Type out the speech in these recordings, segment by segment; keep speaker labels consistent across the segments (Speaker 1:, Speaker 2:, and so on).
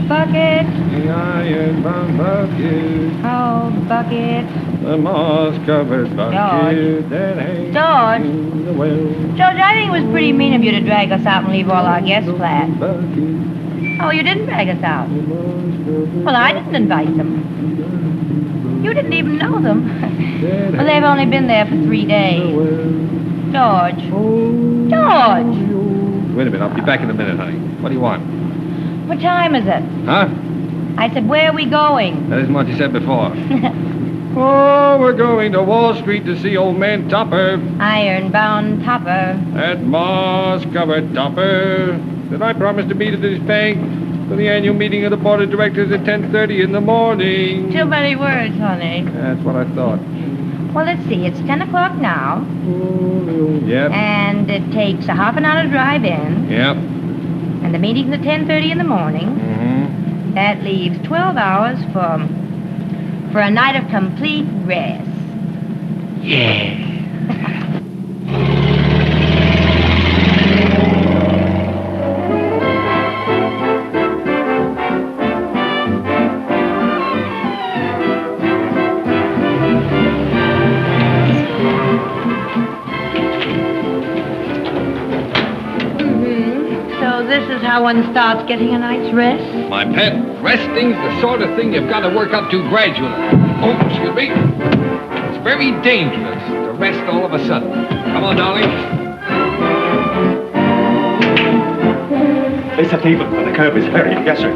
Speaker 1: bucket.
Speaker 2: The iron-bound bucket.
Speaker 1: Oh, bucket.
Speaker 2: The moss-covered bucket that hangs
Speaker 1: George.
Speaker 2: in the well.
Speaker 1: George, I think it was pretty mean of you to drag us out and leave all our guests flat. Oh, you didn't drag us out. Well, I didn't invite them. You didn't even know them. Well, they've only been there for 3 days. George. George!
Speaker 2: Wait a minute, I'll be back in a minute, honey. What do you want?
Speaker 1: What time is it?
Speaker 2: Huh?
Speaker 1: I said, where are we going?
Speaker 2: That isn't what you said before. Oh, we're going to Wall Street to see old man Topper.
Speaker 1: Iron-bound Topper.
Speaker 2: That moss-covered Topper. Did I promise to meet at this bank for the annual meeting of the board of directors at 10:30 in the morning?
Speaker 1: Too many words, honey.
Speaker 2: That's what I thought.
Speaker 1: Well, let's see. It's 10 o'clock now.
Speaker 2: Yep.
Speaker 1: And it takes a half an hour to drive in.
Speaker 2: Yep.
Speaker 1: And the meeting's at 10:30 in the morning.
Speaker 2: Mm-hmm.
Speaker 1: That leaves 12 hours for a night of complete rest.
Speaker 2: Yeah.
Speaker 1: This is how one starts getting a night's rest?
Speaker 2: My pet, resting's the sort of thing you've got to work up to gradually. Oh, excuse me. It's very dangerous to rest all of a sudden. Come on, darling.
Speaker 3: Place a table on the curb is hurry. Yes, sir.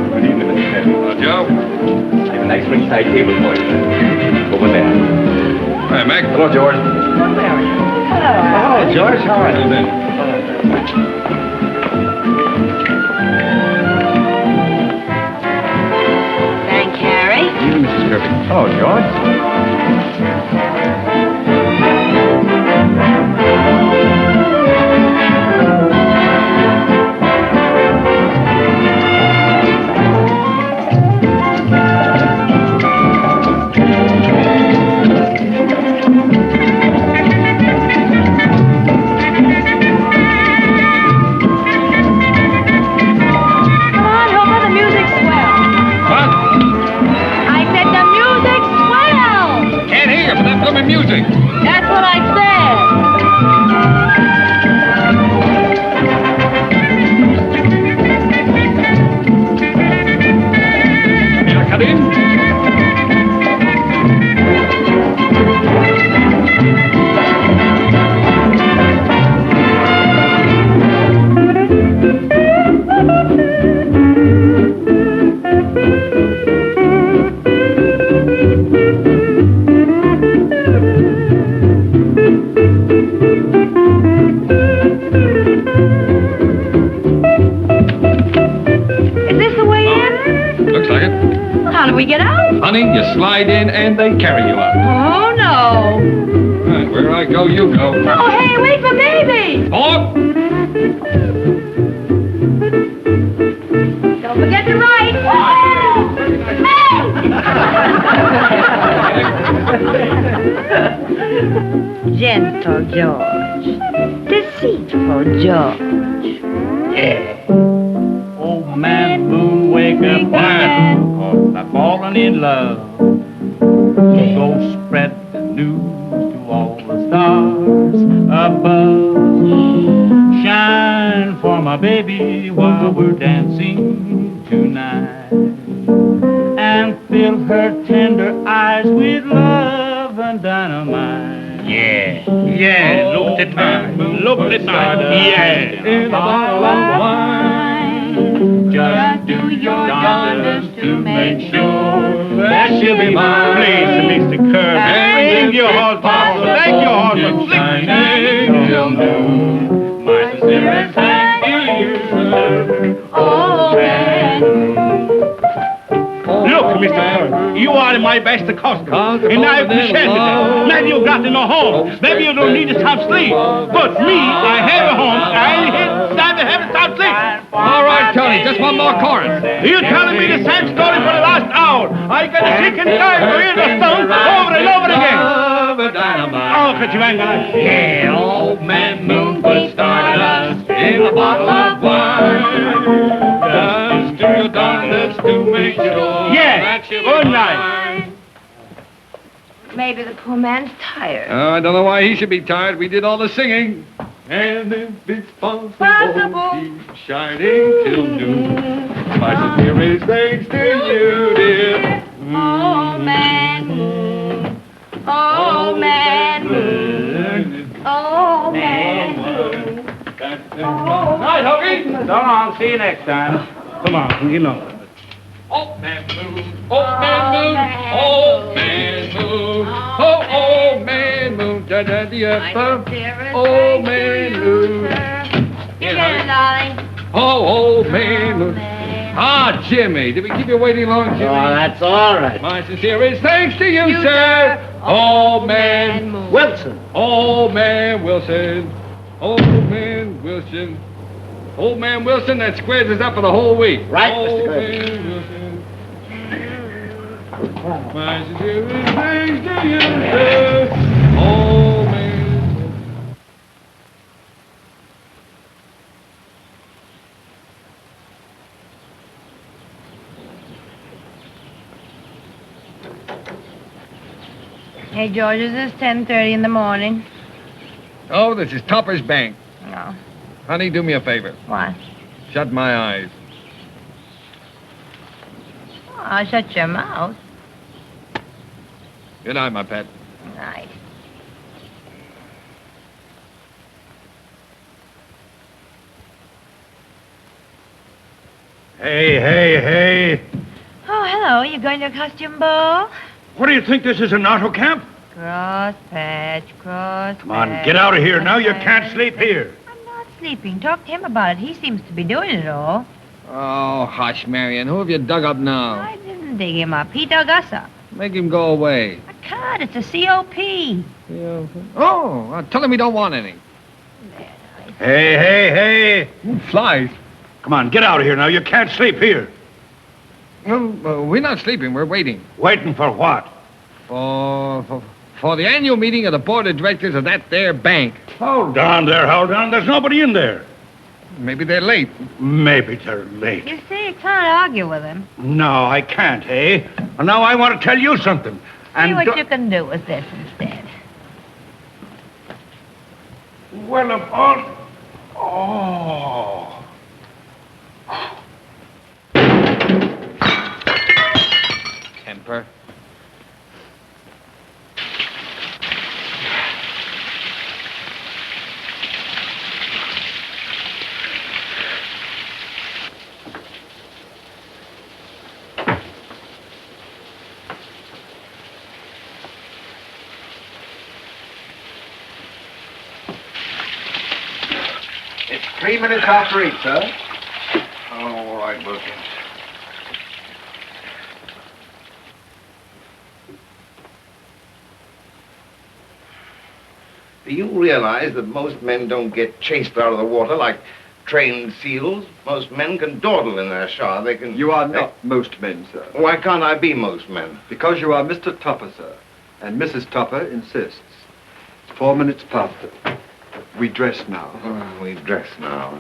Speaker 3: Good evening, Mr. Kerby.
Speaker 2: Joe.
Speaker 3: I have a nice ringside table for you. Over there.
Speaker 2: Hi, Mac.
Speaker 3: Hello, George.
Speaker 1: Hello.
Speaker 3: Oh, George, how are you?
Speaker 1: Thank Cary.
Speaker 2: You, Mrs. Kerby.
Speaker 3: Hello, George.
Speaker 2: Music.
Speaker 1: That's what I said.
Speaker 2: May I come in?
Speaker 1: How do we get out?
Speaker 2: Honey, you slide in and they carry you out.
Speaker 1: Oh, no.
Speaker 2: Right, where I go, you go.
Speaker 1: Oh, hey, wait for baby.
Speaker 2: Oh!
Speaker 1: Don't forget to write. Hey! Gentle George. Deceitful George.
Speaker 4: Yeah. Old man Moon, wake up, why? I've fallen in love. Go spread the news to all the stars above. Shine for my baby while we're dancing tonight. And fill her tender eyes with love and dynamite. Yeah, yeah, look at that, look at that, yeah. In a bottle of wine, just do your darndest to make sure that she'll be mine. Please, Mr. Kerby, thank your heart, Papa, thank your heart for flicking till noon. My sincerest thanks to you, oh man. Look, Mr. Kerby, you are my best customer, and I appreciate it. Maybe you got no home, maybe you don't need some sleep, but me, I have a home, I have some sleep.
Speaker 2: All right, Tony, just one more chorus.
Speaker 4: You're telling me the same story for the last hour. I get sick and tired of hearing the song over and over again. Oh, could you hang on?
Speaker 2: Yeah, old man Moon put started us in in a bottle of wine. Just do your darndest to make sure that you
Speaker 4: Good night.
Speaker 1: Maybe the poor man's tired.
Speaker 2: I don't know why he should be tired. We did all the singing. And if it's possible, keep shining till noon. My sincerest thanks to you, dear.
Speaker 1: Old man moon, old man moon, old man moon.
Speaker 2: Night, Huggy.
Speaker 4: So long. See you next time. Come on, you know.
Speaker 2: Old man moon, old man moon, old man moon, oh, old man moon, da da da old man moon.
Speaker 1: You get it, darling.
Speaker 2: Oh, old man moon. Ah, Jimmy, did we keep you waiting long, Jimmy?
Speaker 3: Oh, that's all right.
Speaker 2: My sincerest thanks to you, sir. Old man
Speaker 1: Moon.
Speaker 3: Wilson.
Speaker 2: Old man Wilson, old man Wilson, old man Wilson, that squares us up for the whole week.
Speaker 3: Right,
Speaker 2: old
Speaker 3: Mr. Kirby.
Speaker 2: man Wilson. My sincerest thanks to you, sir. Old man.
Speaker 1: Hey, George, is this 10:30 in the morning?
Speaker 2: Oh, this is Topper's Bank.
Speaker 1: No.
Speaker 2: Honey, do me a favor.
Speaker 1: What?
Speaker 2: Shut my eyes.
Speaker 1: Oh, shut your mouth.
Speaker 2: Good night, my pet.
Speaker 1: Night.
Speaker 5: Hey.
Speaker 1: Oh, hello. You going to a costume ball?
Speaker 5: What do you think this is, an auto camp?
Speaker 1: Cross patch, cross
Speaker 5: Come on, get out of here now. You can't sleep here.
Speaker 1: I'm not sleeping. Talk to him about it. He seems to be doing it all.
Speaker 2: Oh, hush, Marion. Who have you dug up now?
Speaker 1: I didn't dig him up. He dug us up.
Speaker 2: Make him go away.
Speaker 1: I can't. It's a COP.
Speaker 2: Oh, tell him we don't want any.
Speaker 5: Hey.
Speaker 2: Ooh, flies.
Speaker 5: Come on, get out of here now. You can't sleep here.
Speaker 2: Well, we're not sleeping. We're waiting.
Speaker 5: Waiting for what?
Speaker 2: For the annual meeting of the board of directors of that there bank.
Speaker 5: Hold on there, hold on. There's nobody in there.
Speaker 2: Maybe they're late.
Speaker 5: Maybe they're late.
Speaker 1: You see, you can't argue with him.
Speaker 5: No, I can't, eh? Well, now I want to tell you something.
Speaker 1: See what you can do with this instead.
Speaker 5: Well, of all... Oh.
Speaker 2: Temper.
Speaker 3: It's 3 minutes after 8, sir. Oh, all right, Wilkins. Do you realize that most men don't get chased out of the water like trained seals? Most men can dawdle in their shower. They can...
Speaker 6: You are not most men, sir.
Speaker 3: Why can't I be most men?
Speaker 6: Because you are Mr. Topper, sir. And Mrs. Topper insists. It's 4 minutes past. We dress now.
Speaker 3: Oh, we dress now.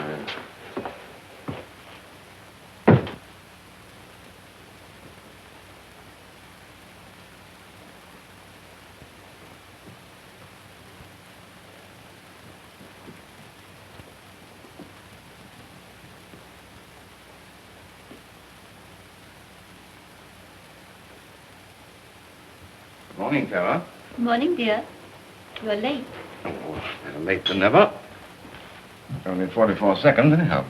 Speaker 3: Morning, Clara.
Speaker 7: Morning, dear. You're late.
Speaker 3: Oh, better late than never. Only 44 seconds, anyhow.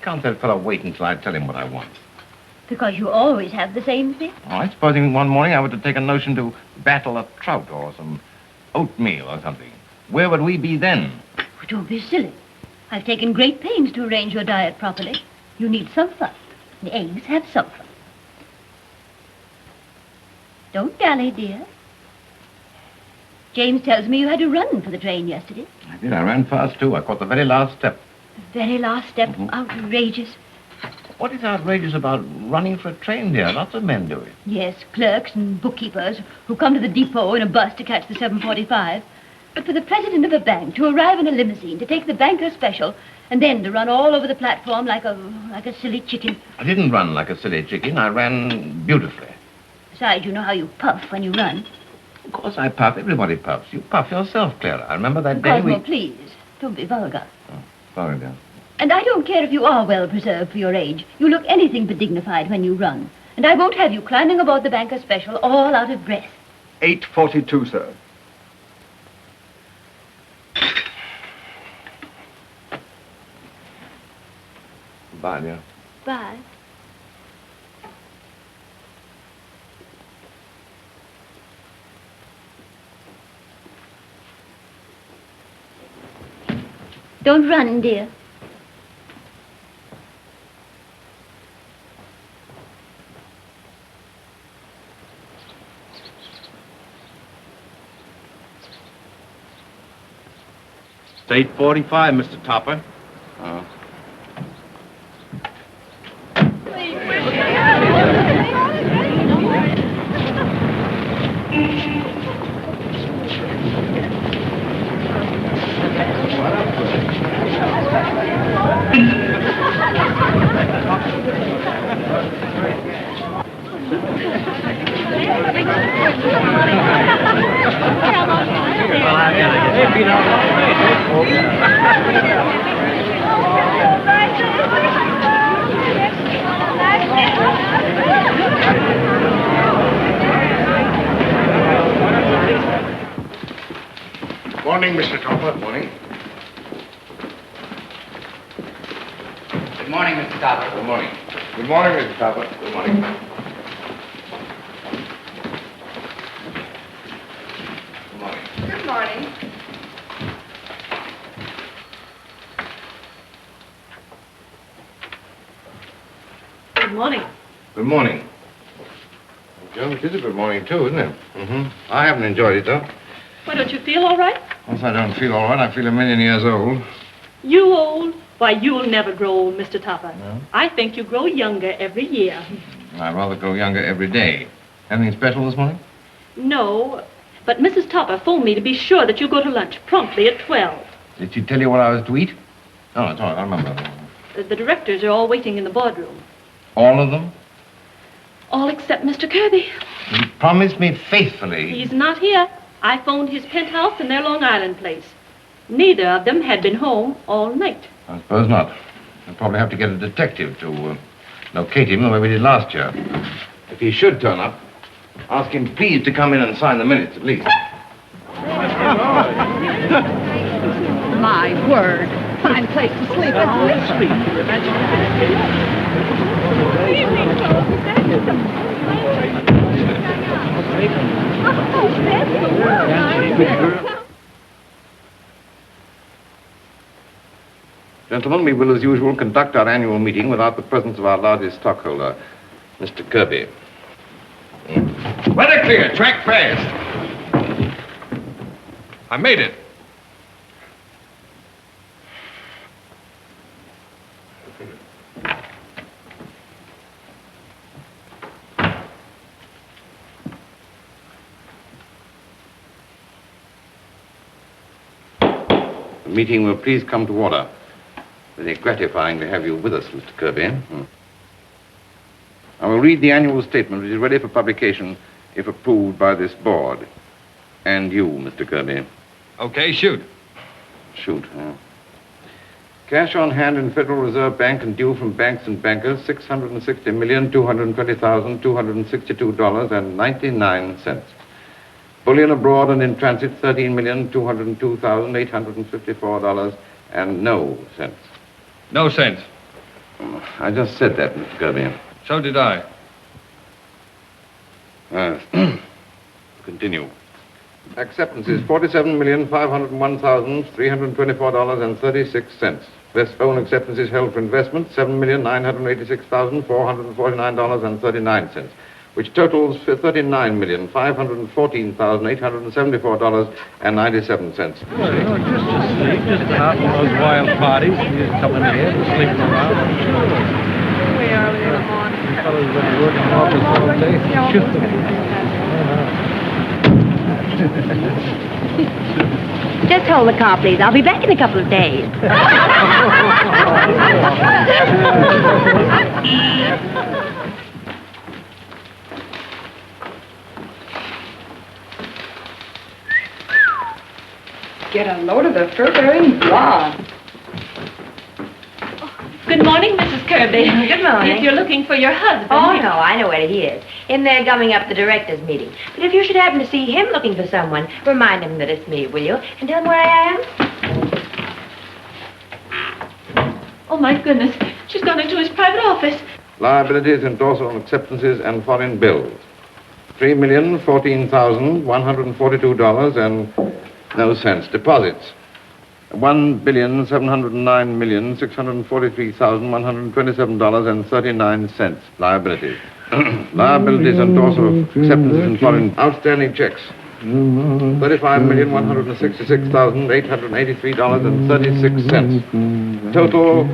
Speaker 3: Can't that fellow wait until I tell him what I want?
Speaker 7: Because you always have the same thing.
Speaker 3: All right, supposing one morning I were to take a notion to battle a trout or some oatmeal or something. Where would we be then?
Speaker 7: Oh, don't be silly. I've taken great pains to arrange your diet properly. You need sulfur. The eggs have sulfur. Don't dally, dear. James tells me you had to run for the train yesterday.
Speaker 3: I did. I ran fast, too. I caught the very last step.
Speaker 7: The very last step. Outrageous.
Speaker 8: What is outrageous about running for a train, dear? Lots of men do it.
Speaker 7: Yes, clerks and bookkeepers who come to the depot in a bus to catch the 7:45. But for the president of a bank to arrive in a limousine, to take the banker's special, and then to run all over the platform like a silly chicken.
Speaker 8: I didn't run like a silly chicken. I ran beautifully.
Speaker 7: Besides, you know how you puff when you run.
Speaker 8: Of course I puff. Everybody puffs. You puff yourself, Clara. I remember that day
Speaker 7: Cosmo, please, don't be vulgar.
Speaker 8: Oh, sorry, dear.
Speaker 7: And I don't care if you are well preserved for your age. You look anything but dignified when you run. And I won't have you climbing aboard the banker's special all out of breath.
Speaker 6: 8:42, sir.
Speaker 8: Bye, dear.
Speaker 7: Bye. Don't run, dear.
Speaker 8: It's 8:45, Mr. Topper. Oh.
Speaker 3: Morning, Mr. Topper. Morning.
Speaker 9: Good morning, Mr. Topper.
Speaker 3: Good morning. Good morning, Mr. Topper. Good morning. Good morning.
Speaker 1: Good morning.
Speaker 10: Good morning.
Speaker 3: Good morning. Joe, it is a good morning, too, isn't it? Mm-hmm. I haven't enjoyed it, though.
Speaker 10: Why, don't you feel all right?
Speaker 3: Once I don't feel all right, I feel a million years old.
Speaker 10: You old? Why, you'll never grow old, Mr. Topper.
Speaker 3: No?
Speaker 10: I think you grow younger every year.
Speaker 3: I rather grow younger every day. Anything special this morning?
Speaker 10: No, but Mrs. Topper phoned me to be sure that you go to lunch promptly at 12.
Speaker 3: Did she tell you what I was to eat? Oh, it's all right. I remember.
Speaker 10: The directors are all waiting in the boardroom.
Speaker 3: All of them?
Speaker 10: All except Mr. Kerby.
Speaker 3: He promised me faithfully.
Speaker 10: He's not here. I phoned his penthouse in their Long Island place. Neither of them had been home all night.
Speaker 3: I suppose not. I'll probably have to get a detective to locate him the way we did last year. If he should turn up, ask him please to come in and sign the minutes at least.
Speaker 1: My word. Fine place to sleep at
Speaker 3: Gentlemen, we will, as usual, conduct our annual meeting without the presence of our largest stockholder, Mr. Kerby. Weather clear. Track fast. I made it. The meeting will please come to order. Very gratifying to have you with us, Mr. Kerby. I will read the annual statement, which is ready for publication if approved by this board. And you, Mr. Kerby.
Speaker 2: Okay, shoot.
Speaker 3: Shoot, Cash on hand in Federal Reserve Bank and due from banks and bankers, $660,220,262.99. Bullion abroad and in transit, $13,202,854 and no cents.
Speaker 2: No sense.
Speaker 3: I just said that, Mr. Kerby.
Speaker 2: So did I.
Speaker 3: Continue. Acceptance is $47,501,324.36. Best phone acceptance is held for investment, $7,986,449.39, which totals $39,514,874.97.
Speaker 5: Well, just to sleep, just out on those wild parties, just coming here, sleeping around. We
Speaker 2: fellows have been working office all day.
Speaker 1: Just hold the car, please. I'll be back in a couple of days.
Speaker 11: Get a load of the fur-bearing blonde.
Speaker 10: Good morning, Mrs. Kerby.
Speaker 1: Good morning.
Speaker 10: If you're looking for your husband...
Speaker 1: Oh, no, I know where he is. In there gumming up the directors' meeting. But if you should happen to see him looking for someone, remind him that it's me, will you? And tell him where I am.
Speaker 10: Oh, my goodness. She's gone into his private office.
Speaker 3: Liabilities, endorsal acceptances, and foreign bills. $3,014,142 and no cents. Deposits. $1,709,643,127.39. Liabilities. Liabilities, endorsal acceptances, and foreign outstanding checks. $35,166,883.36. Total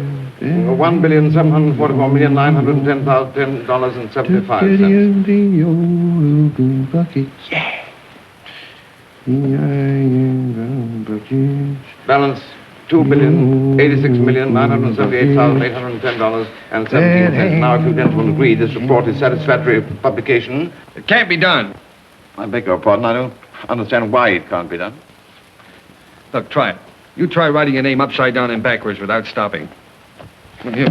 Speaker 3: $1,744,910,10.75. Yeah. Balance $2,086,978,810.17. Now, if you gentlemen agree, this report is satisfactory for publication.
Speaker 2: It can't be done.
Speaker 3: I beg your pardon. I don't understand why it can't be done.
Speaker 2: Look, try it. You try writing your name upside down and backwards without stopping. Come here.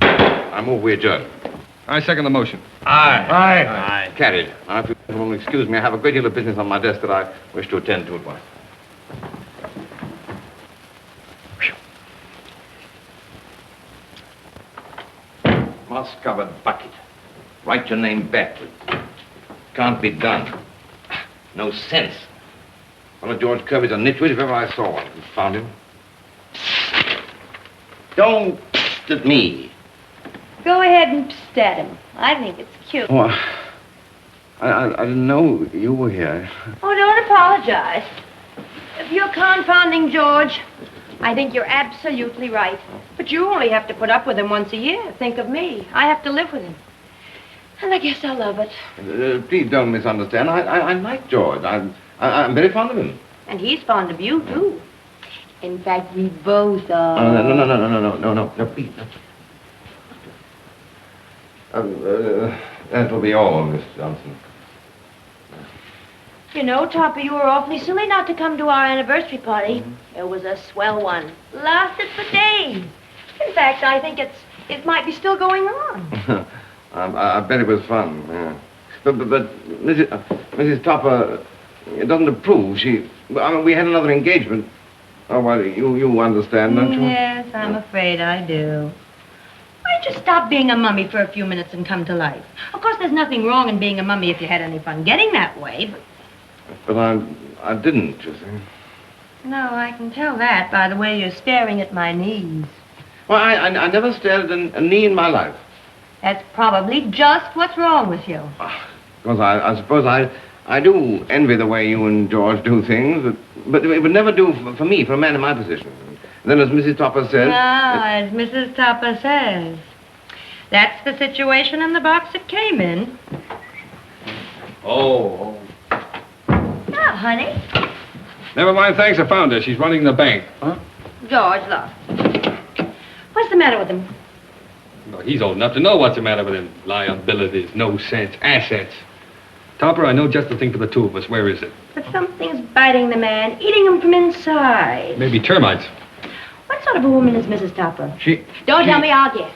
Speaker 3: I move we adjourn.
Speaker 2: I second the motion.
Speaker 3: Aye. Carried. Now, if you will excuse me, I have a great deal of business on my desk that I wish to attend to at once. Moss-covered bucket. Write your name backwards. Can't be done. No sense. One of George Kirby's a nitwit if ever I saw one. Found him. Don't at me.
Speaker 1: Go ahead and psst at him. I think it's cute.
Speaker 3: Oh, I didn't know you were here.
Speaker 1: Oh, don't apologize. If you're confounding George, I think you're absolutely right. But you only have to put up with him once a year. Think of me. I have to live with him. And I guess I love it.
Speaker 3: Please don't misunderstand. I like George. I'm very fond of him.
Speaker 1: And he's fond of you, too. In fact, we both are.
Speaker 3: No, please. That will be all, Miss Johnson.
Speaker 1: You know, Topper, you were awfully silly not to come to our anniversary party. It was a swell one. Lasted for days. In fact, I think it might be still going on.
Speaker 3: I bet it was fun. Yeah. But Mrs. Topper, it doesn't approve. We had another engagement. Oh, well, you understand, don't you?
Speaker 1: Yes, I'm afraid I do. Why don't you stop being a mummy for a few minutes and come to life? Of course, there's nothing wrong in being a mummy if you had any fun getting that way,
Speaker 3: But I didn't, you see.
Speaker 1: No, I can tell that by the way you're staring at my knees.
Speaker 3: Well, I never stared at a knee in my life.
Speaker 1: That's probably just what's wrong with you.
Speaker 3: Because I suppose I do envy the way you and George do things, but it would never do for me, for a man in my position. Then, as Mrs. Topper says...
Speaker 1: As Mrs. Topper says. That's the situation in the box it came in.
Speaker 2: Oh.
Speaker 1: Now, honey.
Speaker 2: Never mind, thanks. I found her. She's running the bank.
Speaker 3: Huh?
Speaker 1: George, look. What's the matter with him?
Speaker 2: No, he's old enough to know what's the matter with him. Liabilities, no sense, assets. Topper, I know just the thing for the two of us. Where is it?
Speaker 1: But something's biting the man, eating him from inside.
Speaker 2: Maybe termites.
Speaker 1: What sort of a woman is Mrs. Topper?
Speaker 2: Don't
Speaker 1: tell me, I'll guess.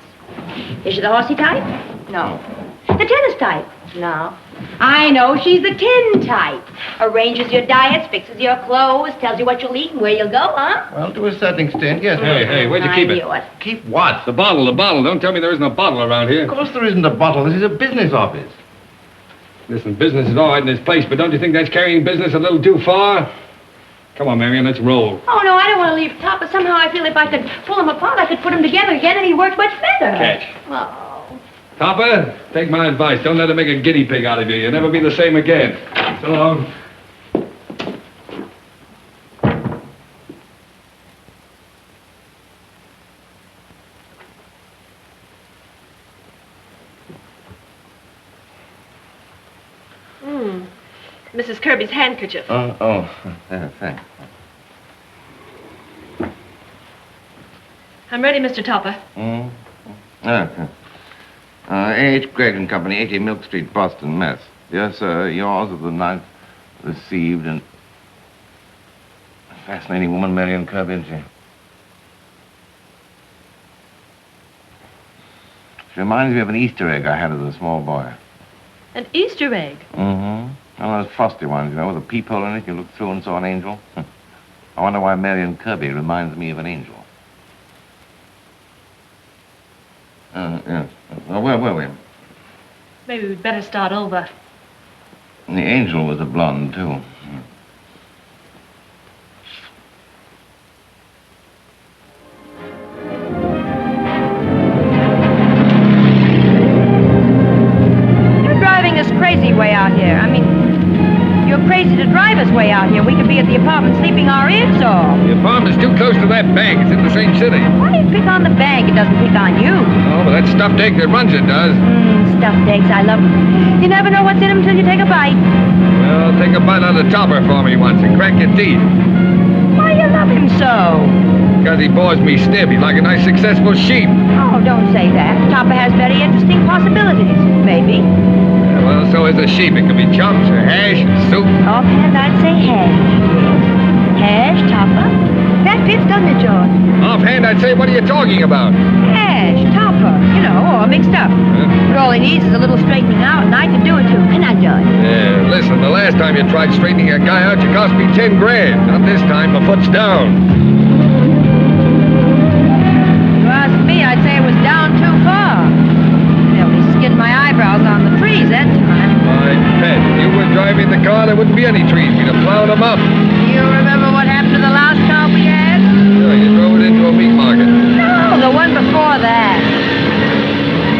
Speaker 1: Is she the horsey type? No. The tennis type? No. I know, she's the tin type. Arranges your diets, fixes your clothes, tells you what you'll eat and where you'll go, huh?
Speaker 3: Well, to a certain extent, yes.
Speaker 2: Hey, where'd you keep it?
Speaker 3: Keep what?
Speaker 2: The bottle. Don't tell me there isn't a bottle around here.
Speaker 3: Of course there isn't a bottle. This is a business office.
Speaker 2: Listen, business is all right in this place, but don't you think that's carrying business a little too far? Come on, Marion, let's roll.
Speaker 1: Oh, no, I don't want to leave Topper. Somehow I feel if I could pull them apart, I could put them together again and he'd work much better.
Speaker 2: Catch.
Speaker 1: Oh.
Speaker 2: Topper, take my advice. Don't let him make a guinea pig out of you. You'll never be the same again. So long.
Speaker 10: Mrs. Kirby's handkerchief.
Speaker 3: Thanks.
Speaker 10: I'm ready, Mr. Topper.
Speaker 3: A.H. Gregg and Company, 80 Milk Street, Boston, Mass. Yes, sir. Yours of the 9th received and... Fascinating woman, Marion Kerby, isn't she? She reminds me of an Easter egg I had as a small boy.
Speaker 10: An Easter egg?
Speaker 3: Mm-hmm. One of those frosty ones, you know, with a peephole in it. You look through and saw an angel. I wonder why Marion Kerby reminds me of an angel. Yes. Well, where were we?
Speaker 10: Maybe we'd better start over.
Speaker 3: The angel was a blonde, too.
Speaker 1: You're driving us crazy way out here. I mean, you're crazy to drive us way out here. We could be at the apartment sleeping our ears off.
Speaker 2: The apartment's too close to that bank. It's in the same city.
Speaker 1: Why do you pick on the bank? It doesn't pick on you.
Speaker 2: Oh, but that stuffed egg that runs it does.
Speaker 1: Stuffed eggs, I love them. You never know what's in them till you take a bite.
Speaker 2: Well, take a bite out of the topper for me once and crack your teeth.
Speaker 1: Why do you love him so?
Speaker 2: Because he bores me stiff. He's like a nice, successful sheep.
Speaker 1: Oh, don't say that. Topper has very interesting possibilities. Maybe.
Speaker 2: Yeah, well, so is a sheep. It can be chops or hash or soup.
Speaker 1: Offhand, I'd say hash. Hash, Topper. That fits, doesn't it, George?
Speaker 2: Offhand, I'd say, what are you talking about?
Speaker 1: Hash, Topper. You know, or mixed up. But all he needs is a little straightening out, and I can do it, too. Can I, George?
Speaker 2: Yeah, listen, the last time you tried straightening a guy out, you cost me 10 grand. Not this time, my foot's down.
Speaker 1: If you ask me, I'd say it was down too far. They only skinned my eyebrows on the trees that time.
Speaker 2: My pet, if you were driving the car, there wouldn't be any trees. We'd have plowed them up.
Speaker 1: You remember what happened to the last car we had?
Speaker 2: Sure, you drove it into a meat market.
Speaker 1: No, the one before that.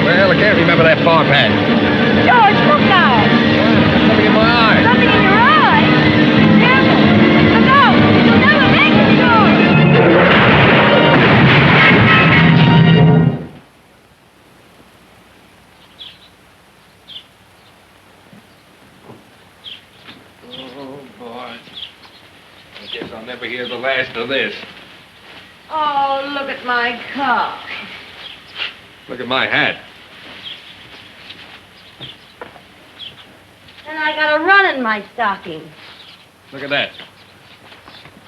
Speaker 2: Well, I can't remember that far back.
Speaker 1: George, look out.
Speaker 2: Something in my eye.
Speaker 1: Something in your eye? Careful. Look out. You'll never make it, George.
Speaker 2: Oh, boy. I guess I'll never hear the last of this.
Speaker 1: Oh, look at my car.
Speaker 2: Look at my hat.
Speaker 1: And I got a run in my stocking.
Speaker 2: Look at that.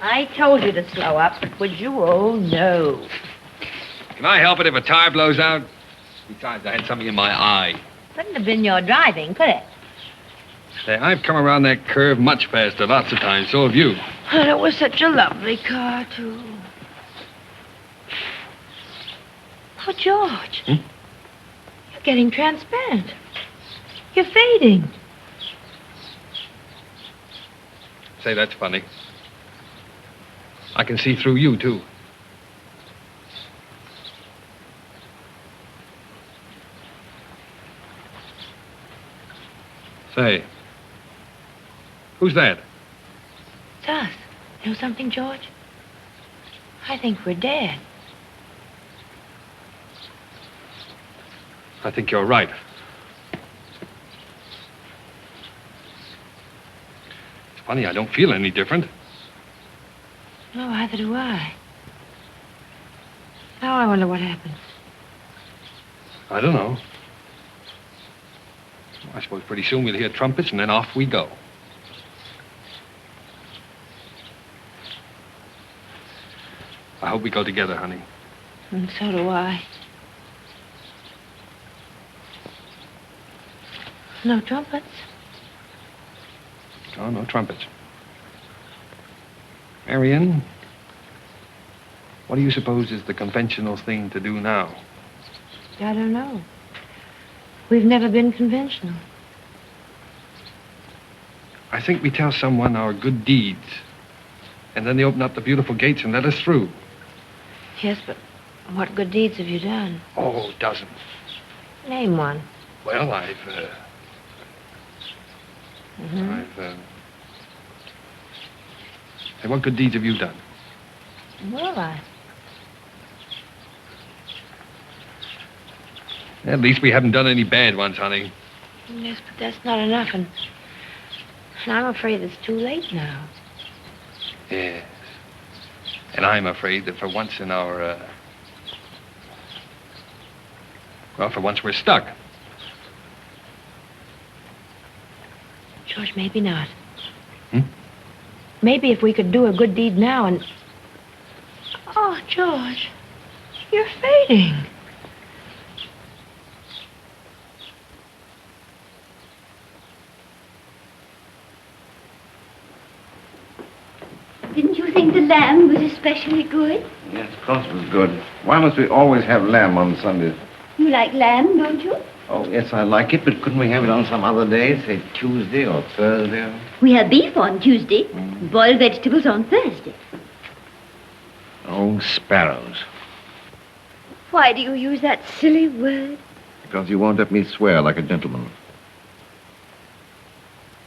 Speaker 1: I told you to slow up, would you? Oh, no.
Speaker 2: Can I help it if a tire blows out? Besides, I had something in my eye.
Speaker 1: Couldn't have been your driving, could it?
Speaker 2: Say, I've come around that curve much faster lots of times. So have you.
Speaker 1: And it was such a lovely car, too. Oh, George. You're getting transparent. You're fading.
Speaker 2: Say, that's funny. I can see through you, too. Say, who's that?
Speaker 1: It's us. You know something, George? I think we're dead.
Speaker 2: I think you're right. It's funny, I don't feel any different.
Speaker 1: No, either do I. Now I wonder what happened.
Speaker 2: I don't know. I suppose pretty soon we'll hear trumpets, and then off we go. I hope we go together, honey.
Speaker 1: And so do I. No trumpets.
Speaker 2: Oh, no trumpets. Marion, what do you suppose is the conventional thing to do now?
Speaker 1: I don't know. We've never been conventional.
Speaker 2: I think we tell someone our good deeds, and then they open up the beautiful gates and let us through.
Speaker 1: Yes, but what good deeds have you done?
Speaker 2: Oh, dozens.
Speaker 1: Name one.
Speaker 2: Well, Hey, what good deeds have you done?
Speaker 1: Well,
Speaker 2: At least we haven't done any bad ones, honey.
Speaker 1: Yes, but that's not enough, and And I'm afraid it's too late now.
Speaker 2: Yes. And I'm afraid that for once in our, well, for once we're stuck.
Speaker 1: George, maybe not.
Speaker 2: Hmm?
Speaker 1: Maybe if we could do a good deed now and... Oh, George, you're fading.
Speaker 7: Didn't you think the lamb was especially good?
Speaker 8: Yes, of course it was good. Why must we always have lamb on Sundays?
Speaker 7: You like lamb, don't you?
Speaker 8: Oh, yes, I like it, but couldn't we have it on some other day, say Tuesday or Thursday?
Speaker 7: We have beef on Tuesday, boiled vegetables on Thursday.
Speaker 8: Oh, sparrows.
Speaker 7: Why do you use that silly word?
Speaker 8: Because you won't let me swear like a gentleman.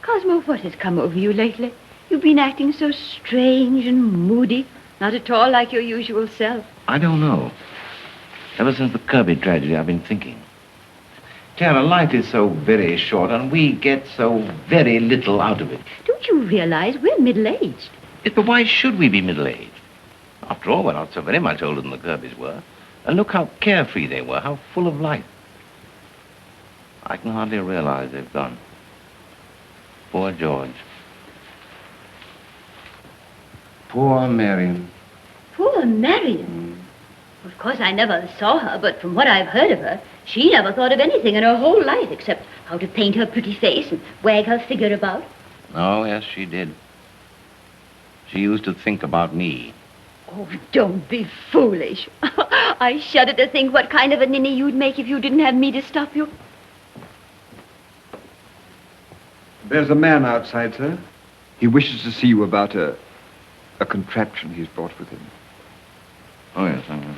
Speaker 7: Cosmo, what has come over you lately? You've been acting so strange and moody, not at all like your usual self.
Speaker 8: I don't know. Ever since the Kerby tragedy, I've been thinking. Tara, life is so very short, and we get so very little out of it.
Speaker 7: Don't you realize we're middle-aged?
Speaker 8: Yes, but why should we be middle-aged? After all, we're not so very much older than the Kerbys were. And look how carefree they were, how full of life. I can hardly realize they've gone. Poor George. Poor Marion.
Speaker 7: Poor Marion. Of course, I never saw her, but from what I've heard of her, she never thought of anything in her whole life except how to paint her pretty face and wag her figure about.
Speaker 8: Oh, yes, she did. She used to think about me.
Speaker 7: Oh, don't be foolish. I shudder to think what kind of a ninny you'd make if you didn't have me to stop you.
Speaker 6: There's a man outside, sir. He wishes to see you about a contraption he's brought with him.
Speaker 8: Oh, yes, I know.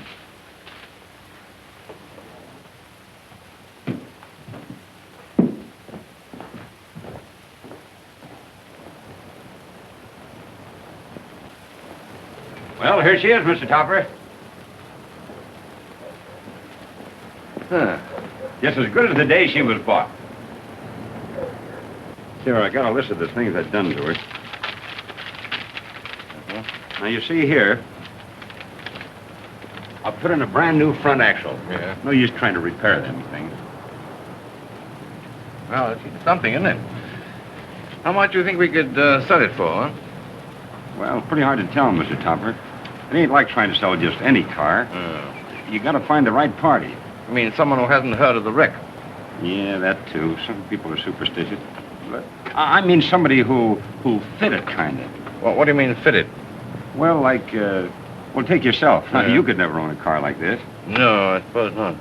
Speaker 5: Well, here she is, Mr. Topper. Huh. Just as good as the day she was bought. Here, I got a list of the things I've done to her. Now, you see here, I'll put in a brand new front axle.
Speaker 8: Yeah.
Speaker 5: No use trying to repair them things.
Speaker 8: Well, it's something, isn't it? How much do you think we could sell it for, huh?
Speaker 5: Well, pretty hard to tell, Mr. Topper. It ain't like trying to sell just any car. You gotta find the right party.
Speaker 8: I mean, someone who hasn't heard of the wreck.
Speaker 5: Yeah, that too. Some people are superstitious. But I mean somebody who fit it, kind of.
Speaker 8: Well, what do you mean, fit it?
Speaker 5: Well, like, well, take yourself.
Speaker 8: Yeah.
Speaker 5: You could never own a car like this.
Speaker 8: No, I suppose not.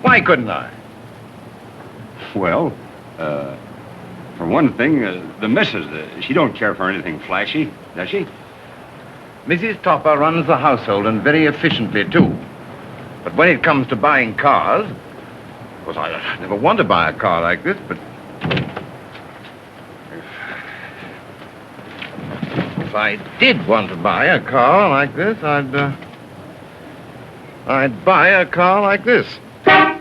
Speaker 8: Why couldn't I?
Speaker 5: Well, for one thing, the missus, she don't care for anything flashy, does she?
Speaker 8: Mrs. Topper runs the household, and very efficiently, too. But when it comes to buying cars, of course, I never want to buy a car like this, but if I did want to buy a car like this, I'd buy a car like this. How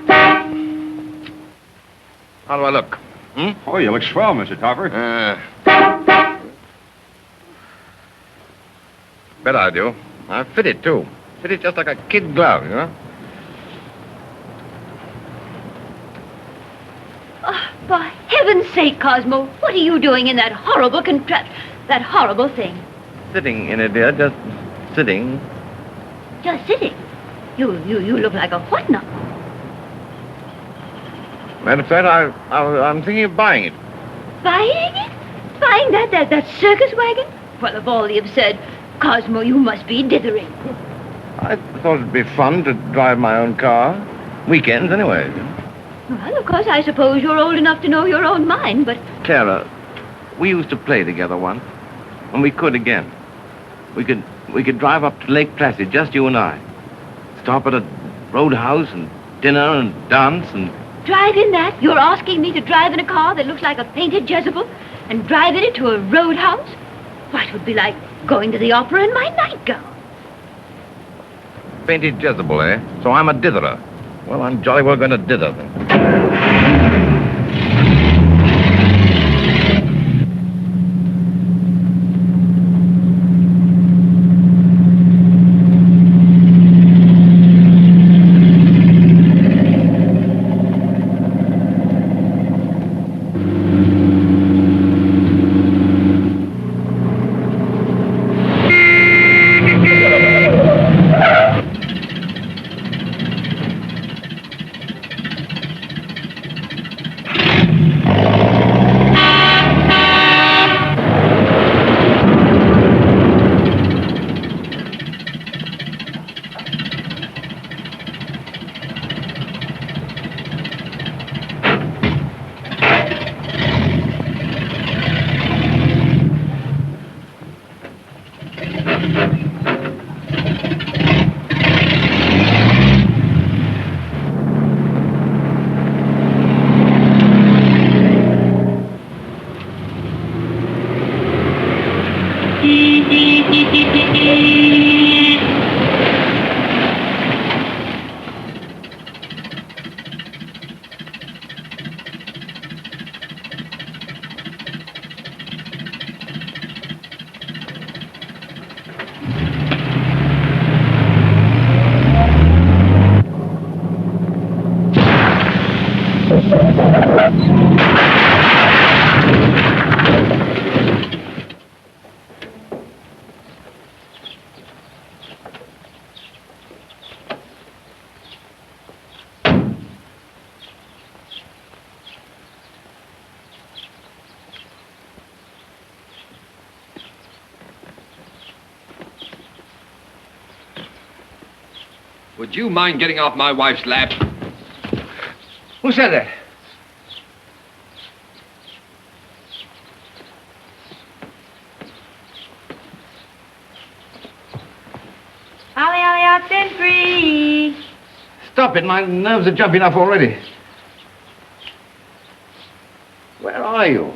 Speaker 8: do I look? Hmm?
Speaker 5: Oh, you look swell, Mr. Topper.
Speaker 8: Bet I do. I fit it, too. Fit it just like a kid glove, you know?
Speaker 7: Oh, for heaven's sake, Cosmo, what are you doing in that horrible that horrible thing?
Speaker 8: Sitting in it, dear, just sitting.
Speaker 7: Just sitting? You look like a what now?
Speaker 8: Matter of fact, I'm thinking of buying it.
Speaker 7: Buying it? Buying that circus wagon? Well, of all the absurd... Cosmo, you must be dithering.
Speaker 8: I thought it'd be fun to drive my own car. Weekends, anyway.
Speaker 7: Well, of course, I suppose you're old enough to know your own mind, but...
Speaker 8: Clara, we used to play together once. And we could again. We could drive up to Lake Placid, just you and I. Stop at a roadhouse and dinner and dance and...
Speaker 7: Drive in that? You're asking me to drive in a car that looks like a painted Jezebel and drive in it to a roadhouse? Why, it would be like going to the opera in my nightgown.
Speaker 8: Painted Jezebel, eh? So I'm a ditherer. Well, I'm jolly well going to dither then.
Speaker 2: Would you mind getting off my wife's lap?
Speaker 3: Who said that?
Speaker 1: Ollie, Ollie, out and free.
Speaker 3: Stop it. My nerves are jumping up already. Where are you?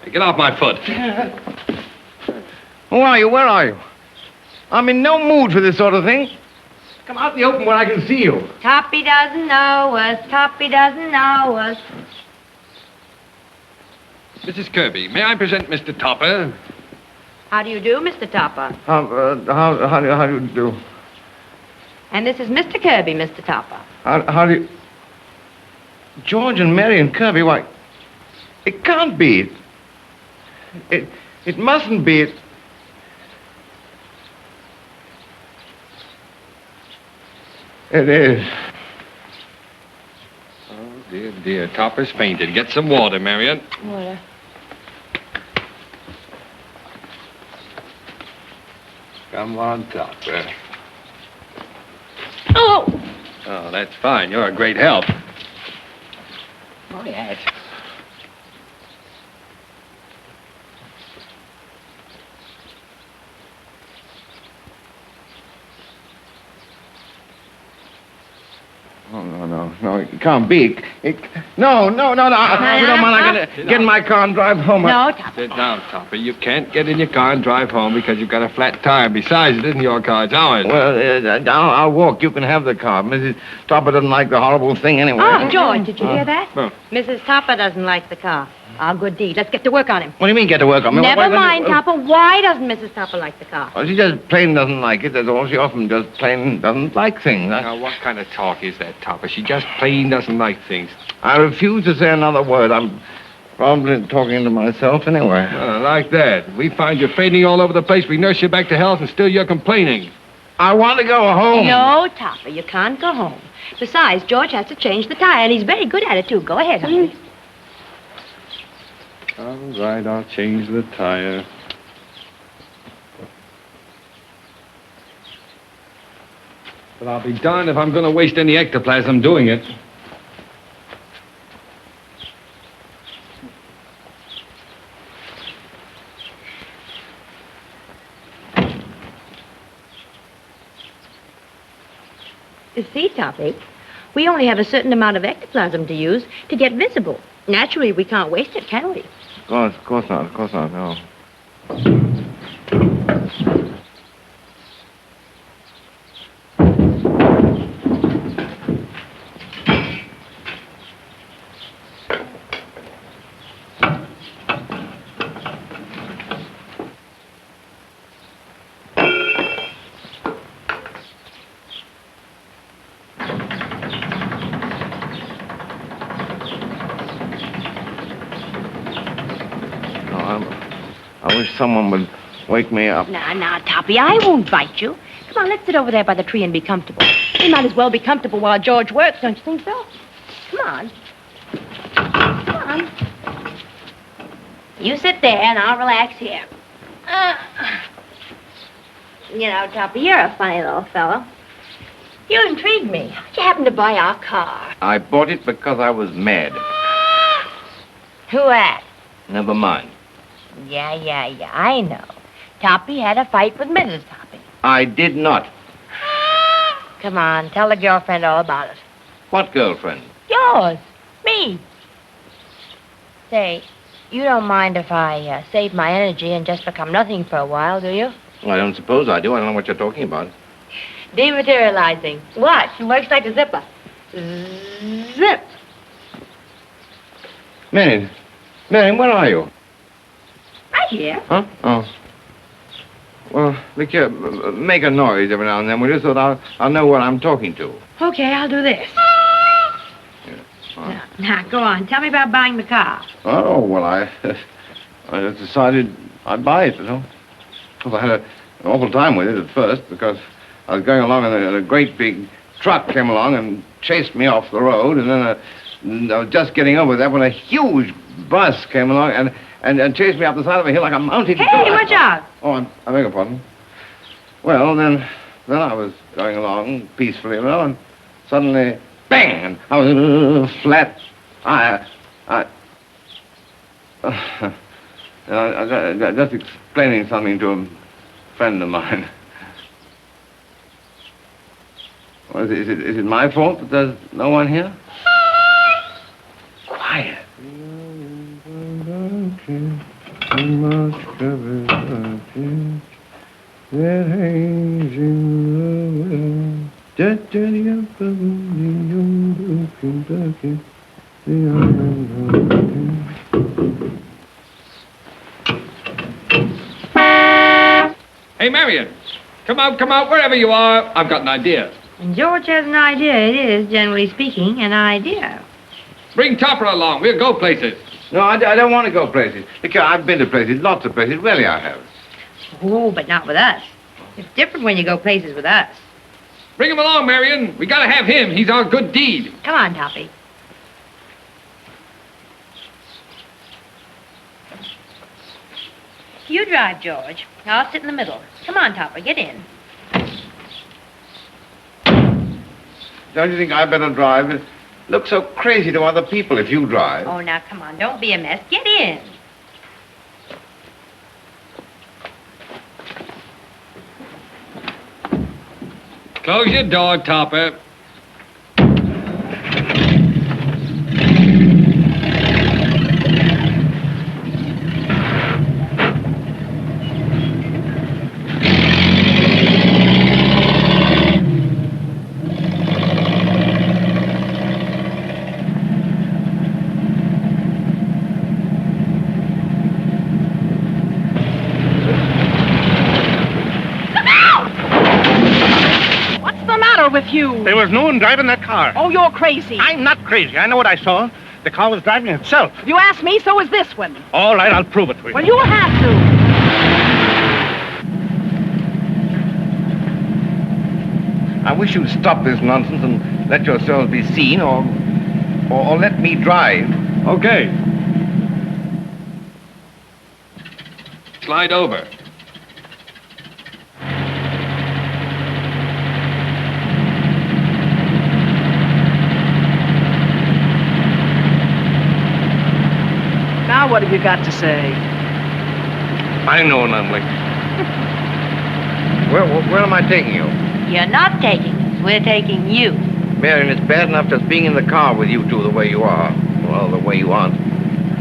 Speaker 2: Hey, get off my foot.
Speaker 3: Who are you? Where are you? I'm in no mood for this sort of thing. Come out in the open where I can see you.
Speaker 1: Toppy doesn't know us. Toppy doesn't know us.
Speaker 2: Mrs. Kerby, may I present Mr. Topper?
Speaker 1: How do you do, Mr. Topper?
Speaker 3: How do you do?
Speaker 1: And this is Mr. Kerby, Mr. Topper.
Speaker 3: How do you... George and Marion Kerby, why... It can't be. It mustn't be. It is.
Speaker 2: Oh, dear, dear. Topper's fainted. Get some water, Marion.
Speaker 1: Water.
Speaker 2: Come on, Topper.
Speaker 1: Oh!
Speaker 2: Oh, that's fine. You're a great help.
Speaker 1: Oh, yes.
Speaker 3: Oh, no, it can't be. No. If you don't mind, I'm going to get in my car and drive home.
Speaker 1: No, Topper.
Speaker 2: Sit down, Topper. You can't get in your car and drive home because you've got a flat tire. Besides, it isn't your car, it's ours.
Speaker 3: Well, I'll walk. You can have the car. Mrs. Topper doesn't like the horrible thing anyway.
Speaker 1: Oh, George, did you hear that?
Speaker 2: Oh.
Speaker 1: Mrs. Topper doesn't like the car. Our good deed. Let's get to work on him.
Speaker 3: What do you mean, get to work on me?
Speaker 1: Never mind, Topper. Why doesn't Mrs. Topper like the car?
Speaker 3: Well, she just plain doesn't like it. That's all. She often just plain doesn't like things.
Speaker 2: Now, what kind of talk is that, Topper? She just plain doesn't like things.
Speaker 3: I refuse to say another word. I'm probably talking to myself anyway.
Speaker 2: Like that. We find you fainting all over the place. We nurse you back to health, and still you're complaining.
Speaker 3: I want to go home.
Speaker 1: No, Topper, you can't go home. Besides, George has to change the tire, and he's very good at it, too. Go ahead, honey.
Speaker 2: All right, I'll change the tire. But I'll be darned if I'm going to waste any ectoplasm doing it.
Speaker 1: You see, Toppy, we only have a certain amount of ectoplasm to use to get visible. Naturally, we can't waste it, can we?
Speaker 3: Of course not, no. I wish someone would wake me up.
Speaker 1: Now, Toppy, I won't bite you. Come on, let's sit over there by the tree and be comfortable. We might as well be comfortable while George works, don't you think so? Come on. Come on. You sit there and I'll relax here. You know, Toppy, you're a funny little fellow. You intrigued me. How'd you happen to buy our car?
Speaker 3: I bought it because I was mad.
Speaker 1: Who at?
Speaker 3: Never mind.
Speaker 1: Yeah, I know. Toppy had a fight with Mrs. Toppy.
Speaker 3: I did not.
Speaker 1: Come on, tell the girlfriend all about it.
Speaker 3: What girlfriend?
Speaker 1: Yours. Me. Say, you don't mind if I save my energy and just become nothing for a while, do you?
Speaker 3: Well, I don't suppose I do. I don't know what you're talking about.
Speaker 1: Dematerializing. Watch, it works like a zipper. Zip.
Speaker 3: Marion, where are you?
Speaker 1: Right here.
Speaker 3: Huh? Oh. Well, look here, make a noise every now and then, will you, so that I'll know what I'm talking to.
Speaker 1: Okay, I'll do this. Now, go on. Tell me about buying the car.
Speaker 3: Oh, well, I just decided I'd buy it, you know. Because I had an awful time with it at first because I was going along and a great big truck came along and chased me off the road. And then I was just getting over that when a huge bus came along and chased me up the side of a hill like a mounted goat.
Speaker 1: Hey, watch out.
Speaker 3: Oh, I beg your pardon. Well, then I was going along peacefully, and suddenly, bang, and I was flat. I just explaining something to a friend of mine. Well, is it my fault that there's no one here? Quiet.
Speaker 2: Hey, Marion, come out, wherever you are. I've got an idea.
Speaker 1: And George has an idea. It is, generally speaking, an idea.
Speaker 2: Bring Topper along. We'll go places.
Speaker 3: No, I don't want to go places. Look, I've been to places, lots of places. Really, I have.
Speaker 1: Oh, but not with us. It's different when you go places with us.
Speaker 2: Bring him along, Marion. We gotta have him. He's our good deed.
Speaker 1: Come on, Toppy. You drive, George. I'll sit in the middle. Come on, Topper, get in.
Speaker 3: Don't you think I better drive? It looks so crazy to other people if you drive.
Speaker 1: Oh, now, come on. Don't be a mess. Get in.
Speaker 2: Close your door, Topper.
Speaker 12: With you.
Speaker 13: There was no one driving that car.
Speaker 12: Oh, you're crazy.
Speaker 13: I'm not crazy. I know what I saw. The car was driving itself.
Speaker 12: If you ask me, so is this one.
Speaker 13: All right, I'll prove it to you.
Speaker 12: Well, you'll have to.
Speaker 3: I wish you'd stop this nonsense and let yourselves be seen, or let me drive.
Speaker 2: Okay. Slide over.
Speaker 12: Now what have you got to say?
Speaker 3: I know none like Where am I taking you?
Speaker 1: You're not taking us. We're taking you.
Speaker 3: Marion, it's bad enough just being in the car with you two the way you are. Well, the way you aren't.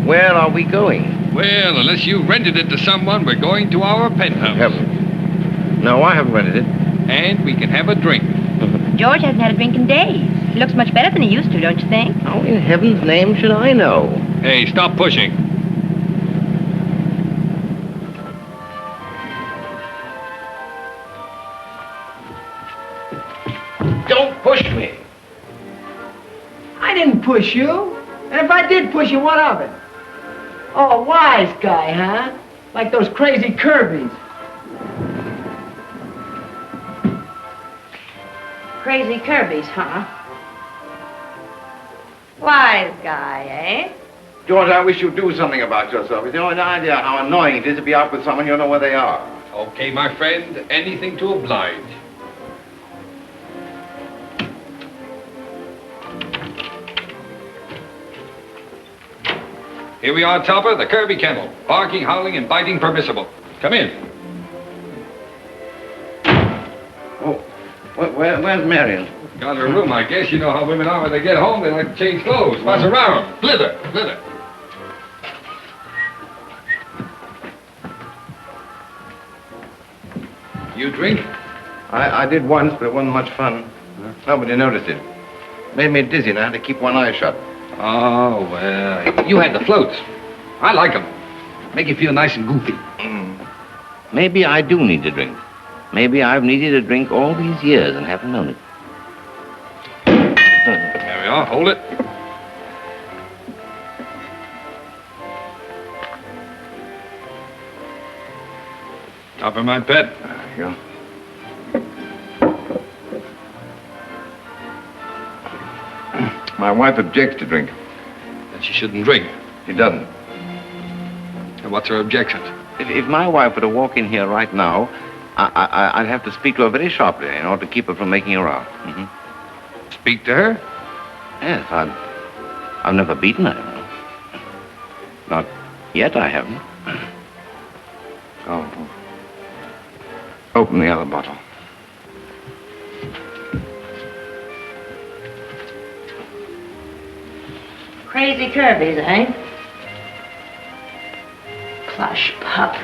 Speaker 3: Where are we going?
Speaker 2: Well, unless you rented it to someone, we're going to our penthouse.
Speaker 3: Heaven. No, I haven't rented it.
Speaker 2: And we can have a drink.
Speaker 1: George hasn't had a drink in days. He looks much better than he used to, don't you think?
Speaker 3: How in heaven's name should I know?
Speaker 2: Hey, stop pushing.
Speaker 3: Don't push me.
Speaker 12: I didn't push you. And if I did push you, what of it? Oh, wise guy, huh? Like those crazy Kirbys.
Speaker 1: Crazy Kirbys, huh? Wise guy, eh?
Speaker 3: George, I wish you'd do something about yourself. You have no idea how annoying it is to be out with someone you don't know where they are.
Speaker 2: Okay, my friend, anything to oblige. Here we are, Topper, the Kerby kennel. Barking, howling, and biting permissible. Come in.
Speaker 3: Oh, where's Marion?
Speaker 2: Got her room, I guess. You know how women are when they get home. They like to change clothes, fuss around. Blither, blither. You drink?
Speaker 3: I did once, but it wasn't much fun. Nobody noticed it. Made me dizzy, and I had to keep one eye shut.
Speaker 2: Oh, well, you had the floats. I like them. Make you feel nice and goofy.
Speaker 8: Maybe I do need a drink. Maybe I've needed a drink all these years and haven't known it.
Speaker 2: There we are. Hold it. Topper, my pet.
Speaker 3: There you go. My wife objects to drink.
Speaker 2: Then she shouldn't drink.
Speaker 3: She doesn't.
Speaker 2: And what's her objection?
Speaker 8: If my wife were to walk in here right now, I'd have to speak to her very sharply in order to keep her from making a row. Mm-hmm.
Speaker 2: Speak to her?
Speaker 8: Yes, I've never beaten her. Not yet, I haven't.
Speaker 3: Oh. Open the other bottle.
Speaker 1: Crazy Kirby's, eh? Plush pup.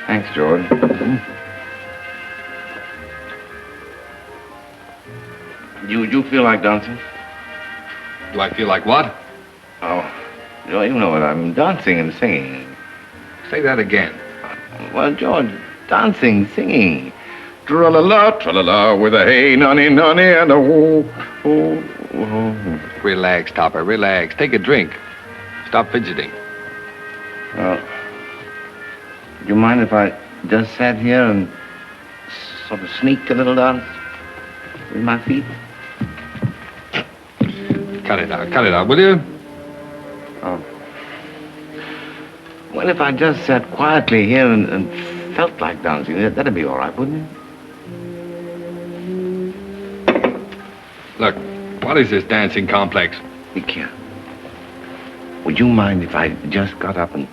Speaker 3: Thanks, George.
Speaker 8: Do you feel like dancing?
Speaker 2: Do I feel like what?
Speaker 8: Oh, you know what? I'm dancing and singing.
Speaker 2: Say that again.
Speaker 8: Well, George, dancing, singing.
Speaker 3: Tra-la-la, tra-la-la, with a hey, nonny, nonny, and a whoa, whoa, whoa.
Speaker 2: Relax, Topper, relax. Take a drink. Stop fidgeting.
Speaker 8: Well, do you mind if I just sat here and sort of sneaked a little dance with my feet?
Speaker 2: Cut it out, will you?
Speaker 8: Oh. Well, if I just sat quietly here and felt like dancing, that'd be all right, wouldn't it?
Speaker 2: Look, what is this dancing complex?
Speaker 8: Look here. Would you mind if I just got up and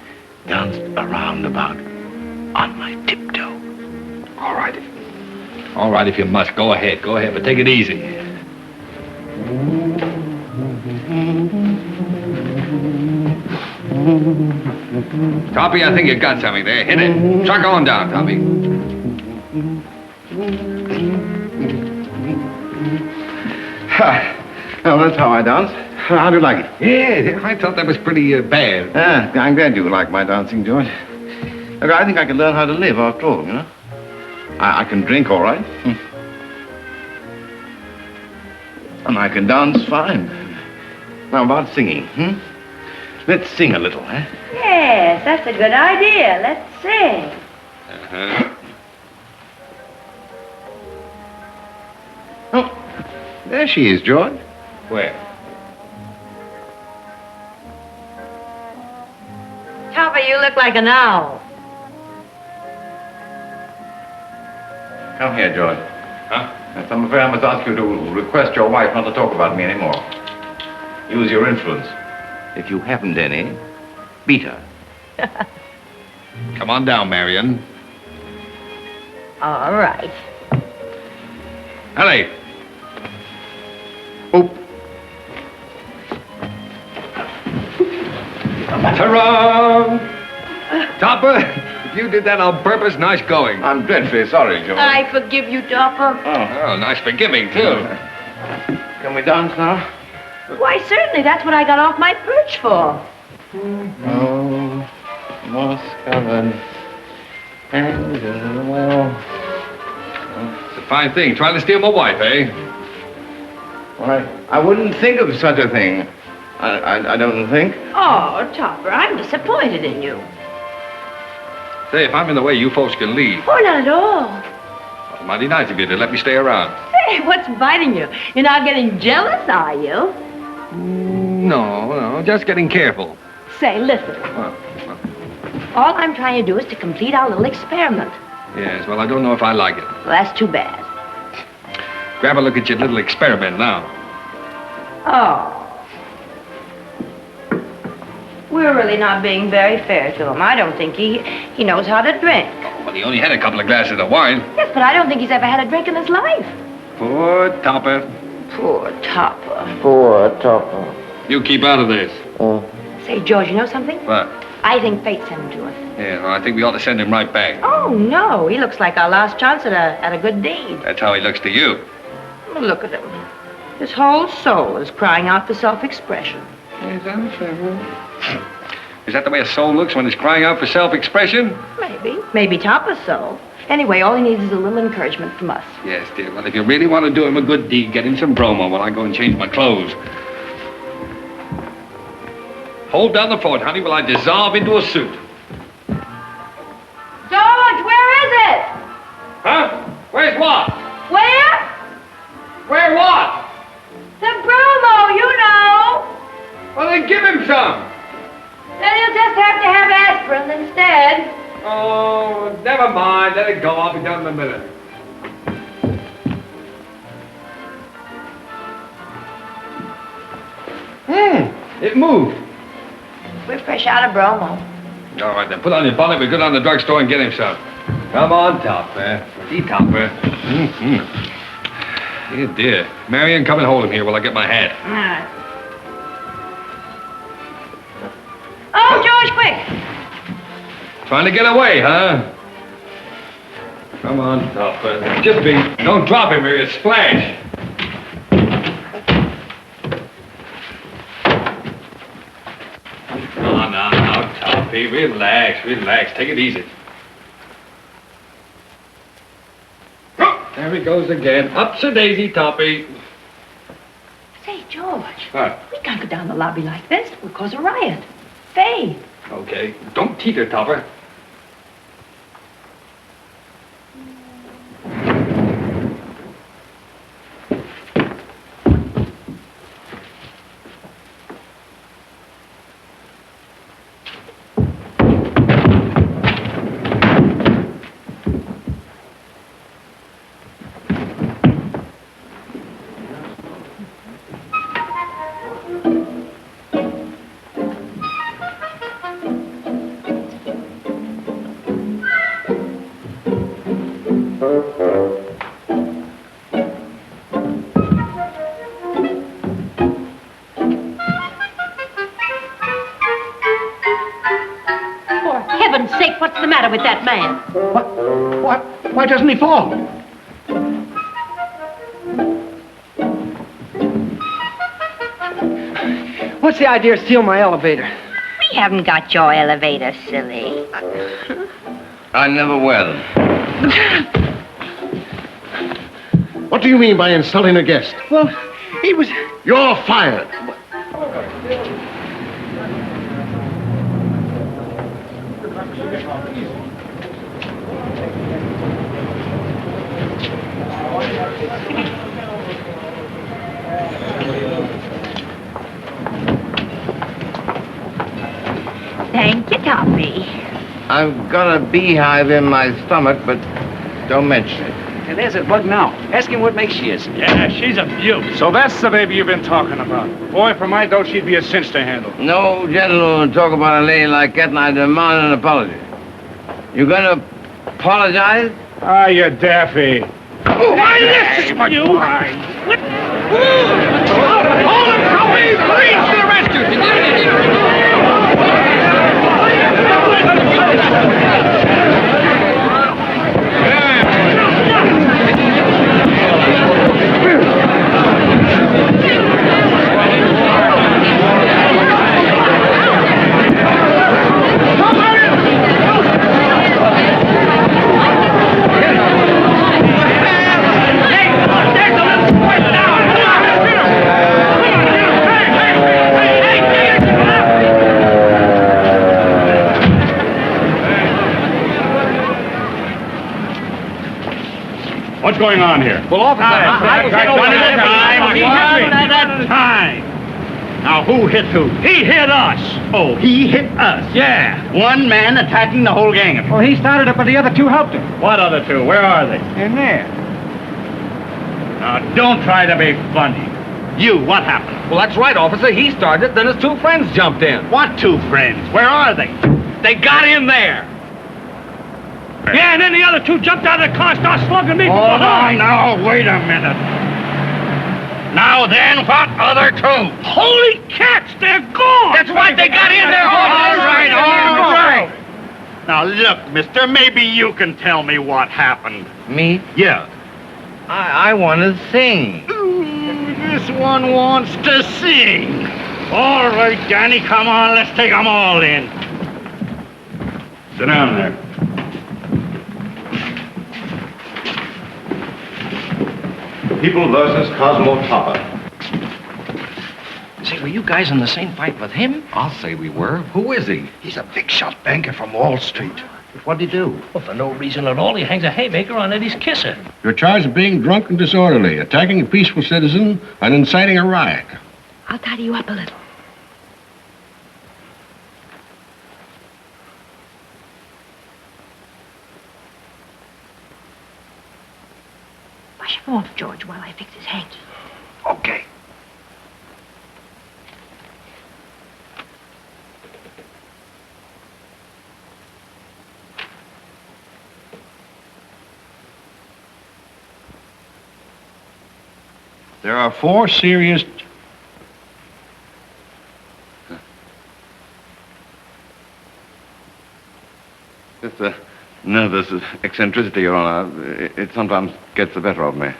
Speaker 8: danced a roundabout on my tiptoe?
Speaker 2: All right. All right, if you must. Go ahead, but take it easy. Toppy, I think you got something there. Hit it. Truck on down, Toppy.
Speaker 8: Well, that's how I dance. How do you like it?
Speaker 2: Yeah, I thought that was pretty bad.
Speaker 8: I'm glad you like my dancing, George. Look, I think I can learn how to live after all, you know? I can drink all right. And I can dance fine. Now, about singing, Let's sing a little, eh?
Speaker 1: Yes, that's a good idea. Let's sing.
Speaker 2: Uh-huh.
Speaker 8: Oh, there she is, George.
Speaker 2: Where?
Speaker 1: Topper, you look like an owl.
Speaker 8: Come here, George.
Speaker 2: Huh?
Speaker 8: Yes, I'm afraid I must ask you to request your wife not to talk about me anymore. Use your influence. If you haven't any, beat her.
Speaker 2: Come on down, Marion.
Speaker 1: All right.
Speaker 2: Ellie.
Speaker 8: Oop.
Speaker 2: Ta-ra! Topper, if you did that on purpose, nice going.
Speaker 8: I'm dreadfully sorry, George.
Speaker 1: I forgive you, Topper.
Speaker 2: Oh, nice forgiving, too.
Speaker 8: Can we dance now?
Speaker 1: Why, certainly. That's what I got off my perch for.
Speaker 8: Oh, moss covered. And well.
Speaker 2: It's a fine thing. Trying to steal my wife, eh?
Speaker 8: Why, I wouldn't think of such a thing. I don't think.
Speaker 1: Oh, Topper, I'm disappointed in you.
Speaker 2: Say, if I'm in the way, you folks can leave.
Speaker 1: Oh, not at all.
Speaker 2: Well, mighty nice of you to let me stay around.
Speaker 1: Hey, what's biting you? You're not getting jealous, are you?
Speaker 2: No, just getting careful.
Speaker 1: Say, listen. All I'm trying to do is to complete our little experiment.
Speaker 2: Yes, well, I don't know if I like it.
Speaker 1: Well, that's too bad.
Speaker 2: Grab a look at your little experiment now.
Speaker 1: Oh. We're really not being very fair to him. I don't think he knows how to drink.
Speaker 2: Oh, well, he only had a couple of glasses of wine.
Speaker 1: Yes, but I don't think he's ever had a drink in his life.
Speaker 2: Poor Topper.
Speaker 1: Poor Topper.
Speaker 8: Poor Topper.
Speaker 2: You keep out of this.
Speaker 1: Say, George, you know something?
Speaker 2: What?
Speaker 1: I think fate sent him to us.
Speaker 2: Yeah, well, I think we ought to send him right back.
Speaker 1: Oh, no. He looks like our last chance at a good deed.
Speaker 2: That's how he looks to you.
Speaker 1: Well, look at him. His whole soul is crying out for self-expression.
Speaker 2: Is that the way a soul looks when it's crying out for self-expression?
Speaker 1: Maybe. Maybe Topper's so. Anyway, all he needs is a little encouragement from us.
Speaker 2: Yes, dear. Well, if you really want to do him a good deed, get him some bromo while I go and change my clothes. Hold down the fort, honey, while I dissolve into a suit.
Speaker 1: George, where is it?
Speaker 2: Huh? Where's what?
Speaker 1: Where?
Speaker 2: Where what?
Speaker 1: The bromo, you know.
Speaker 2: Well, then give him some.
Speaker 1: Then you'll just have to have aspirin instead.
Speaker 2: Oh, never mind. Let it go. I'll be done in a minute. It moved.
Speaker 1: We're fresh out of bromo.
Speaker 2: All right, then. Put on your bonnet. We'll go down to the drugstore and get him some. Come on, Topper. See, Topper. Mm-hmm. Dear, dear. Marion, come and hold him here while I get my hat.
Speaker 1: All right. Oh, George, quick.
Speaker 2: Trying to get away, huh? Come on, Topper. Just be. Don't drop him or you'll splash. Now, Toppy. Relax. Take it easy. There he goes again. Ups-a-daisy, Toppy.
Speaker 1: Say, George.
Speaker 2: What?
Speaker 1: We can't go down the lobby like this. We'll cause a riot. Faye.
Speaker 2: Okay. Don't teeter, Topper.
Speaker 10: What's the matter with that man?
Speaker 12: What? Why doesn't he fall? What's the idea of stealing my elevator?
Speaker 1: We haven't got your elevator, silly.
Speaker 3: I never will.
Speaker 14: What do you mean by insulting a guest?
Speaker 12: Well, he was...
Speaker 14: You're fired.
Speaker 1: Thank you, Toppy.
Speaker 3: I've got a beehive in my stomach, but don't mention it.
Speaker 15: Hey, there's that bug now. Ask him what make she is.
Speaker 13: Yeah, she's a beaut. So that's the baby you've been talking about. Boy, for my dough, she'd be a cinch to handle.
Speaker 3: No gentleman would talk about a lady like that, and I demand an apology. You gonna apologize?
Speaker 13: Ah, you daffy.
Speaker 3: Oh,
Speaker 13: why this? You? What? Hold him, Cary! Please, to the rescue!
Speaker 5: What's going on here?
Speaker 13: Well, officer,
Speaker 5: One at a time. Now, who hit who? He hit us. Oh, he hit us? Yeah. One man attacking the whole gang of them.
Speaker 12: Well, he started it, but the other two helped him.
Speaker 5: What other two? Where are they?
Speaker 12: In there.
Speaker 5: Now, don't try to be funny. You, what happened?
Speaker 2: Well, that's right, officer. He started, then his two friends jumped in.
Speaker 5: What two friends? Where are they?
Speaker 2: They got in there.
Speaker 13: Yeah, and then the other two jumped out of the car and started slugging me from
Speaker 5: Hold
Speaker 13: behind.
Speaker 5: on now, wait a minute. Now then, what other two?
Speaker 13: Holy cats, they're gone!
Speaker 2: That's right, they got in there.
Speaker 5: All right. Now, look, mister, maybe you can tell me what happened.
Speaker 3: Me?
Speaker 5: Yeah.
Speaker 3: I want to sing.
Speaker 5: Ooh, this one wants to sing.
Speaker 13: All right, Danny, come on. Let's take them all in.
Speaker 5: Sit down there. People versus Cosmo Topper.
Speaker 15: Say, were you guys in the same fight with him?
Speaker 3: I'll say we were. Who is he?
Speaker 14: He's a big shot banker from Wall Street.
Speaker 15: What'd he do?
Speaker 16: Well, for no reason at all, he hangs a haymaker on Eddie's kisser.
Speaker 14: You're charged of being drunk and disorderly, attacking a peaceful citizen, and inciting a riot.
Speaker 7: I'll tidy you up a little. Wash him off, George, while I fix his hands.
Speaker 14: Okay. There are 4 serious...
Speaker 5: It's a nervous eccentricity, Your Honor. It sometimes gets the better of me.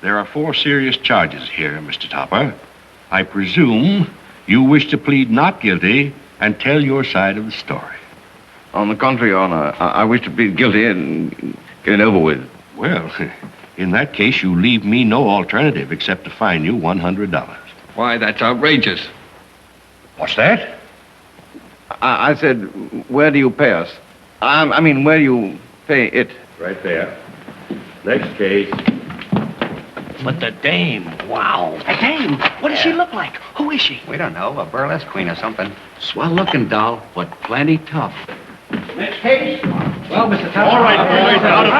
Speaker 14: There are 4 serious charges here, Mr. Topper. I presume you wish to plead not guilty and tell your side of the story.
Speaker 5: On the contrary, Your Honor, I wish to plead guilty and get it over with.
Speaker 14: Well, in that case, you leave me no alternative except to fine you $100.
Speaker 2: Why, that's outrageous.
Speaker 14: What's that?
Speaker 5: I said, where do you pay us? I mean, where do you pay it?
Speaker 14: Right there. Next case.
Speaker 16: But the dame, wow.
Speaker 15: A dame? What does she look like? Who is she?
Speaker 9: We don't know. A burlesque queen or something.
Speaker 15: Swell-looking doll, but plenty tough.
Speaker 12: Next case.
Speaker 6: Well, Mr. Topper.
Speaker 13: All right, boys, out of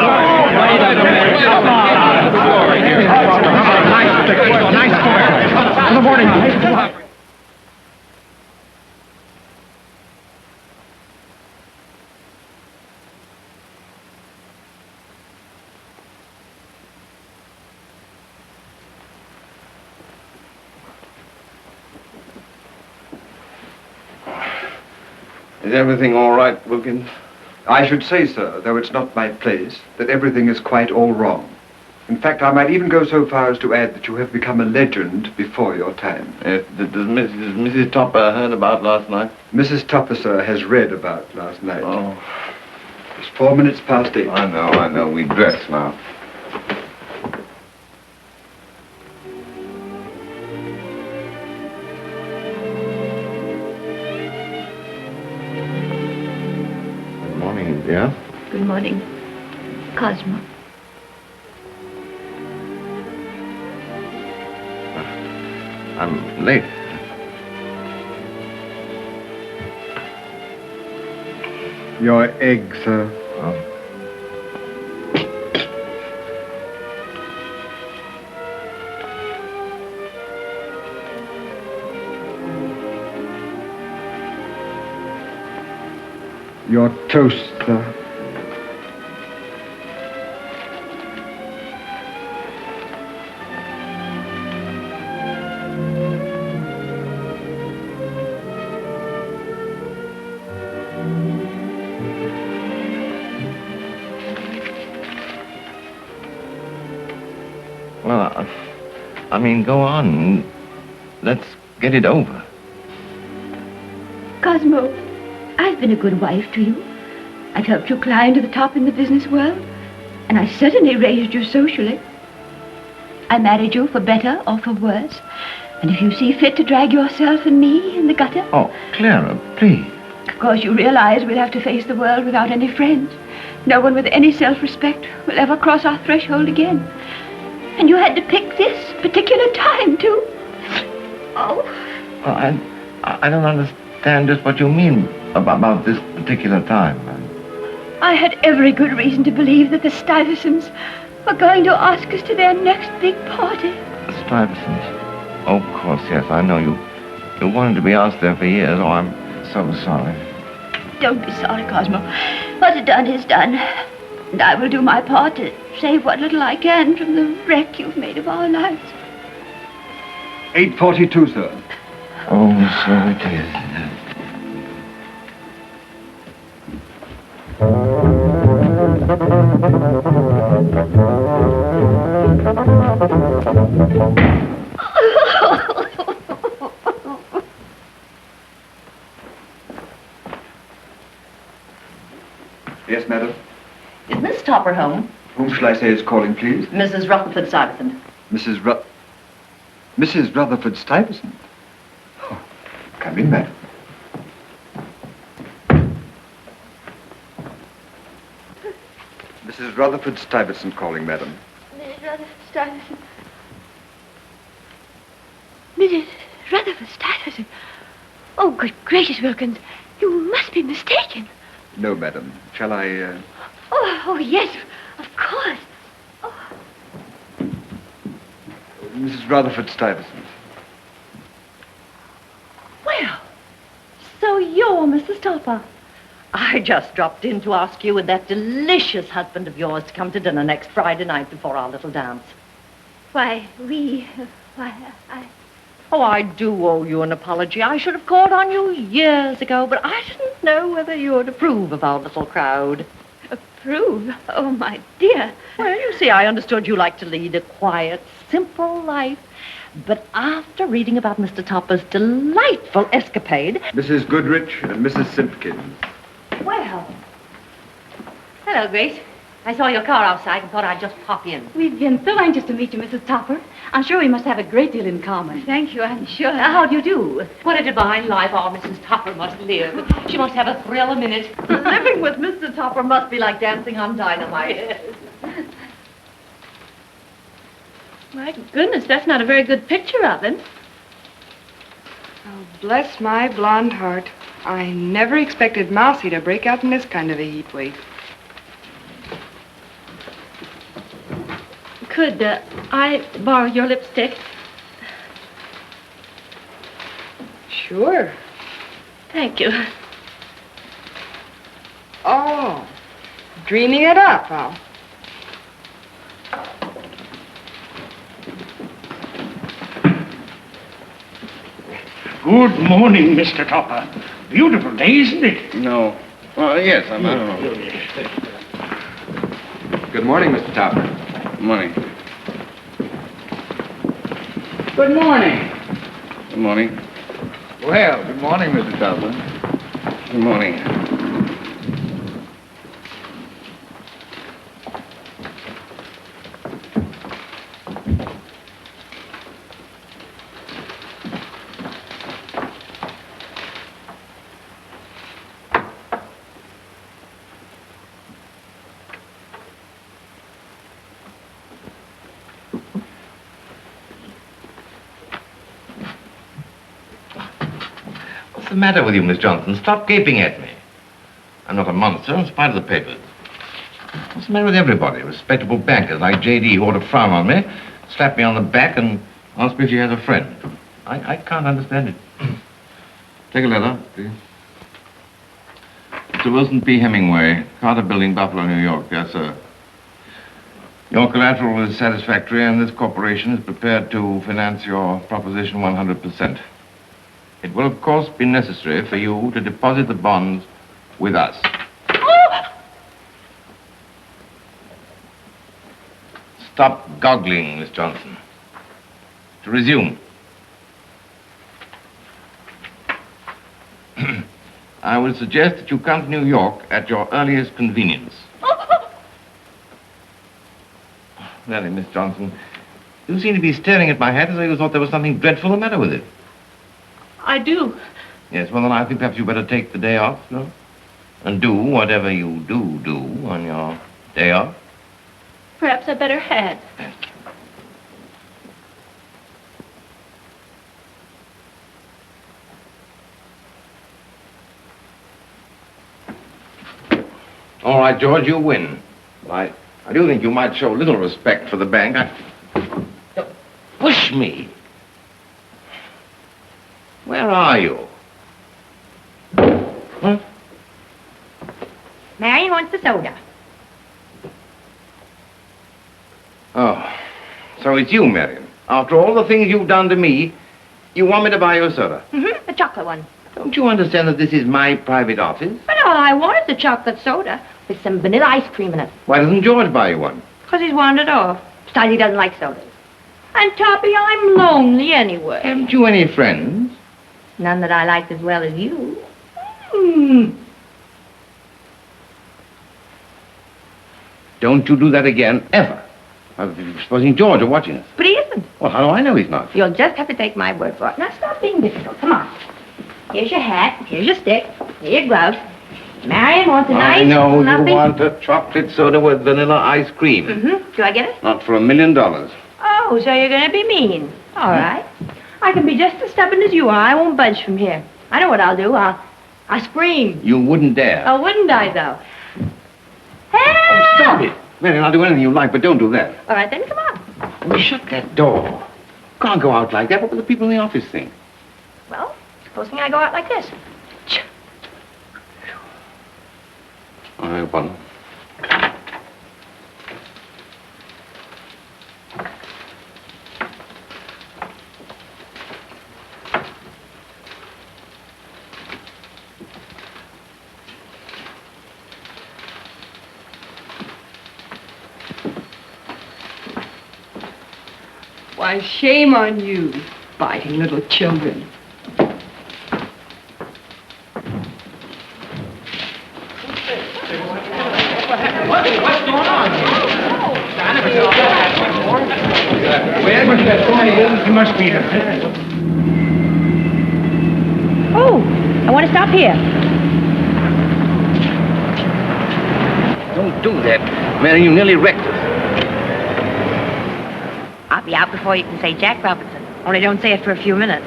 Speaker 14: Nice square. Good morning.
Speaker 5: Is everything all right, Wilkins?
Speaker 6: I should say, sir, though it's not my place, that everything is quite all wrong. In fact, I might even go so far as to add that you have become a legend before your time.
Speaker 5: Does Mrs. Topper heard about last night?
Speaker 6: Mrs. Topper, sir, has read about last night.
Speaker 5: Oh.
Speaker 6: It's 4 minutes past 8.
Speaker 5: I know. We dress now. Good morning, dear.
Speaker 7: Good morning, Cosmo.
Speaker 5: I'm late.
Speaker 6: Your egg, sir.
Speaker 5: Oh.
Speaker 6: Your toast, sir.
Speaker 8: Well, I mean, go on. Let's get it over.
Speaker 7: Cosmo, I've been a good wife to you. I've helped you climb to the top in the business world, and I certainly raised you socially. I married you for better or for worse, and if you see fit to drag yourself and me in the gutter...
Speaker 8: Oh, Clara, please.
Speaker 7: Of course, you realize we'll have to face the world without any friends. No one with any self-respect will ever cross our threshold again. And you had to pick this particular time, too. Oh.
Speaker 8: Well, I don't understand just what you mean about this particular time.
Speaker 7: I had every good reason to believe that the Stuyvesants were going to ask us to their next big party.
Speaker 8: The Stuyvesants? Oh, of course, yes, I know you. You wanted to be asked there for years. Oh, I'm so sorry.
Speaker 7: Don't be sorry, Cosmo. What's done is done. And I will do my part to save what little I can from the wreck you've made of our lives.
Speaker 6: 8:42, sir.
Speaker 8: Oh, so it is.
Speaker 17: Is Miss Topper home?
Speaker 6: Whom shall I say is calling, please?
Speaker 17: Mrs. Rutherford Stuyvesant.
Speaker 6: Mrs. Rutherford Stuyvesant? Oh, come in, madam. Mrs. Rutherford Stuyvesant calling, madam.
Speaker 7: Mrs. Rutherford Stuyvesant. Mrs. Rutherford Stuyvesant. Oh, good gracious, Wilkins. You must be mistaken.
Speaker 6: No, madam. Shall I,
Speaker 7: Oh, yes, of course.
Speaker 6: Mrs. Rutherford Stuyvesant.
Speaker 17: Well, so you're Mrs. Topper. I just dropped in to ask you and that delicious husband of yours to come to dinner next Friday night before our little dance.
Speaker 7: I...
Speaker 17: Oh, I do owe you an apology. I should have called on you years ago, but I didn't know whether you would approve of our little crowd.
Speaker 7: Approve? Oh, my dear.
Speaker 17: Well, you see, I understood you like to lead a quiet, simple life. But after reading about Mr. Topper's delightful escapade...
Speaker 6: Mrs. Goodrich and Mrs. Simpkins.
Speaker 1: Well. Hello, Grace. I saw your car outside and thought I'd just pop in.
Speaker 11: We've been so anxious to meet you, Mrs. Topper. I'm sure we must have a great deal in common.
Speaker 7: Thank you, I'm sure.
Speaker 1: How do you do? What a divine life our Mrs. Topper must live. She must have a thrill a minute.
Speaker 17: Living with Mr. Topper must be like dancing on dynamite.
Speaker 10: My goodness, that's not a very good picture of him.
Speaker 11: Oh, bless my blonde heart. I never expected Mousy to break out in this kind of a heat wave.
Speaker 10: Could I borrow your lipstick?
Speaker 11: Sure.
Speaker 10: Thank you.
Speaker 11: Oh, dreaming it up, huh?
Speaker 13: Good morning, Mr. Topper. Beautiful day, isn't it?
Speaker 3: No. Well, yes, I don't know. Good morning, Mr. Topper. Good morning.
Speaker 12: Good morning.
Speaker 3: Good morning.
Speaker 2: Well, good morning, Mr. Topper.
Speaker 3: Good morning.
Speaker 8: What's the matter with you, Miss Johnson? Stop gaping at me. I'm not a monster in spite of the papers. What's the matter with everybody? Respectable bankers like J.D. who ought to frown on me, slap me on the back and ask me if she has a friend. I can't understand it. Take a letter, please. Mr. Wilson P. Hemingway, Carter Building, Buffalo, New York. Yes, sir. Your collateral is satisfactory, and this corporation is prepared to finance your proposition 100%. It will, of course, be necessary for you to deposit the bonds with us. Stop goggling, Miss Johnson. To resume. I would suggest that you come to New York at your earliest convenience. Really, Miss Johnson, you seem to be staring at my hat as though you thought there was something dreadful the matter with it.
Speaker 10: I do.
Speaker 8: Yes, well, then I think perhaps you better take the day off, no? And do whatever you do on your day off.
Speaker 10: Perhaps I better had.
Speaker 8: All right, George, you win. I do think you might show a little respect for the bank. Push me. Where are you? Huh?
Speaker 1: Marion wants the soda.
Speaker 8: Oh, so it's you, Marion. After all the things you've done to me, you want me to buy you a soda?
Speaker 1: Mm-hmm, the chocolate one.
Speaker 8: Don't you understand that this is my private office?
Speaker 1: But all I want is the chocolate soda with some vanilla ice cream in it.
Speaker 8: Why doesn't George buy you one?
Speaker 1: Because he's wandered off. Besides, he doesn't like sodas. And, Toppy, I'm lonely anyway.
Speaker 8: Haven't you any friends?
Speaker 1: None that I like as well as you.
Speaker 3: Don't you do that again, ever. Supposing George are watching us.
Speaker 1: But he isn't.
Speaker 3: Well, how do I know he's not?
Speaker 1: You'll just have to take my word for it. Now, stop being difficult. Come on. Here's your hat. Here's your stick. Here are your gloves. Marion wants a nice,
Speaker 3: I know
Speaker 1: fluffy...
Speaker 3: you want a chocolate soda with vanilla ice cream.
Speaker 1: Mm-hmm. Do I get it?
Speaker 3: Not for $1 million.
Speaker 1: Oh, so you're going to be mean. All right. I can be just as stubborn as you are. I won't budge from here. I know what I'll do. I'll scream.
Speaker 3: You wouldn't dare.
Speaker 1: Oh, wouldn't I, though? Help!
Speaker 3: Stop it. Marion, I'll do anything you like, but don't do that.
Speaker 1: All right, then, come on.
Speaker 3: Well, shut that door. Can't go out like that. What will the people in the office think?
Speaker 1: Well, supposing I go out like this.
Speaker 3: All right, one.
Speaker 11: Why, shame on you, biting little children.
Speaker 12: What's going on here? I never saw that before.
Speaker 13: Where was that boy? He must be there.
Speaker 1: Oh, I want to stop here.
Speaker 3: Don't do that. Marion, you nearly wrecked us.
Speaker 1: I'll be out before you can say Jack Robinson. Only don't say it for a few minutes.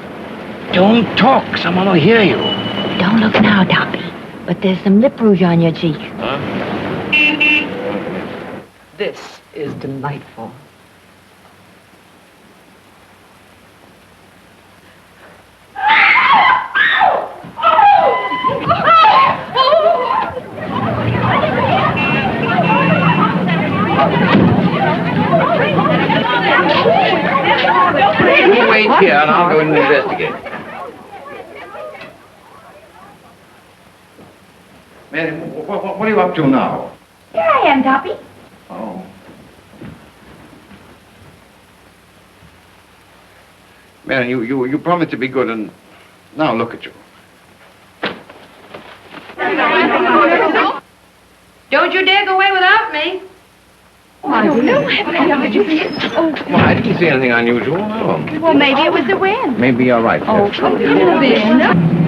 Speaker 3: Don't talk. Someone will hear you.
Speaker 1: Don't look now, Toppy. But there's some lip rouge on your cheek.
Speaker 3: Huh?
Speaker 11: This is delightful.
Speaker 3: You wait here and I'll go and investigate. Marion, what are you up to now?
Speaker 1: Here I am, Toppy.
Speaker 3: Oh. Marion, you promised to be good, and now look at you.
Speaker 1: Don't you dare go away without me.
Speaker 11: I don't know. Did you see it? Oh,
Speaker 3: Well, I didn't see anything unusual. No.
Speaker 1: Well, maybe it was the wind.
Speaker 3: Maybe you're right.
Speaker 11: oh,
Speaker 3: Jeff.
Speaker 11: could have been.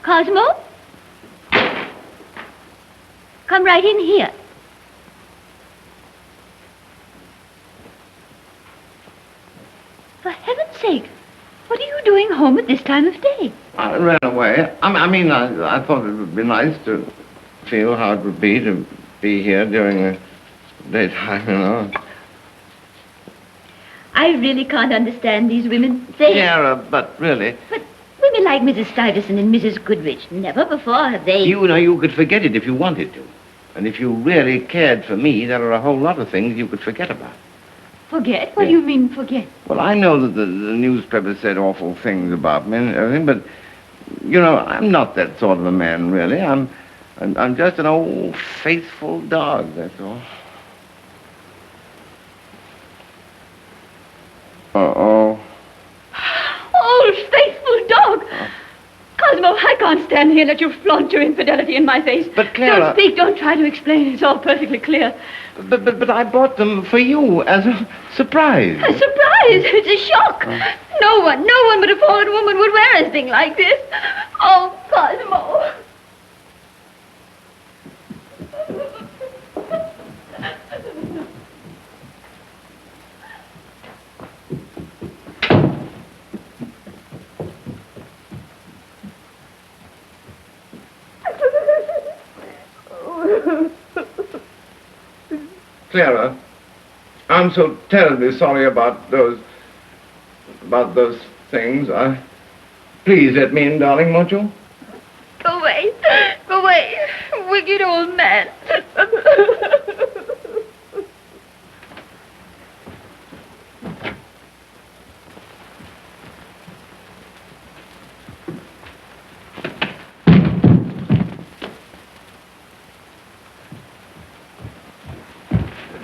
Speaker 7: Cosmo? Come right in here. For heaven's sake, what are you doing home at this time of day?
Speaker 3: I ran away. I thought it would be nice to feel how it would be to be here during the daytime, you know.
Speaker 7: I really can't understand these women. They...
Speaker 3: Sarah, but really...
Speaker 7: But women like Mrs. Stuyvesant and Mrs. Goodrich, never before have they...
Speaker 3: You know, you could forget it if you wanted to. And if you really cared for me, there are a whole lot of things you could forget about.
Speaker 7: Forget? What do you mean, forget?
Speaker 3: Well, I know that the newspapers said awful things about me and everything, but, you know, I'm not that sort of a man, really. I'm just an old, faithful dog, that's all. Uh-oh.
Speaker 7: Old faithful dog! Cosmo, I can't stand here and let you flaunt your infidelity in my face.
Speaker 3: But, Clara...
Speaker 7: Don't speak, don't try to explain. It's all perfectly clear.
Speaker 3: But I bought them for you as a surprise.
Speaker 7: A surprise! It's a shock! No one but a forward woman would wear anything like this. Oh, Cosmo!
Speaker 3: Clara, I'm so terribly sorry about those things. Please let me in, darling, won't you?
Speaker 7: Go away. Go away. Wicked old man.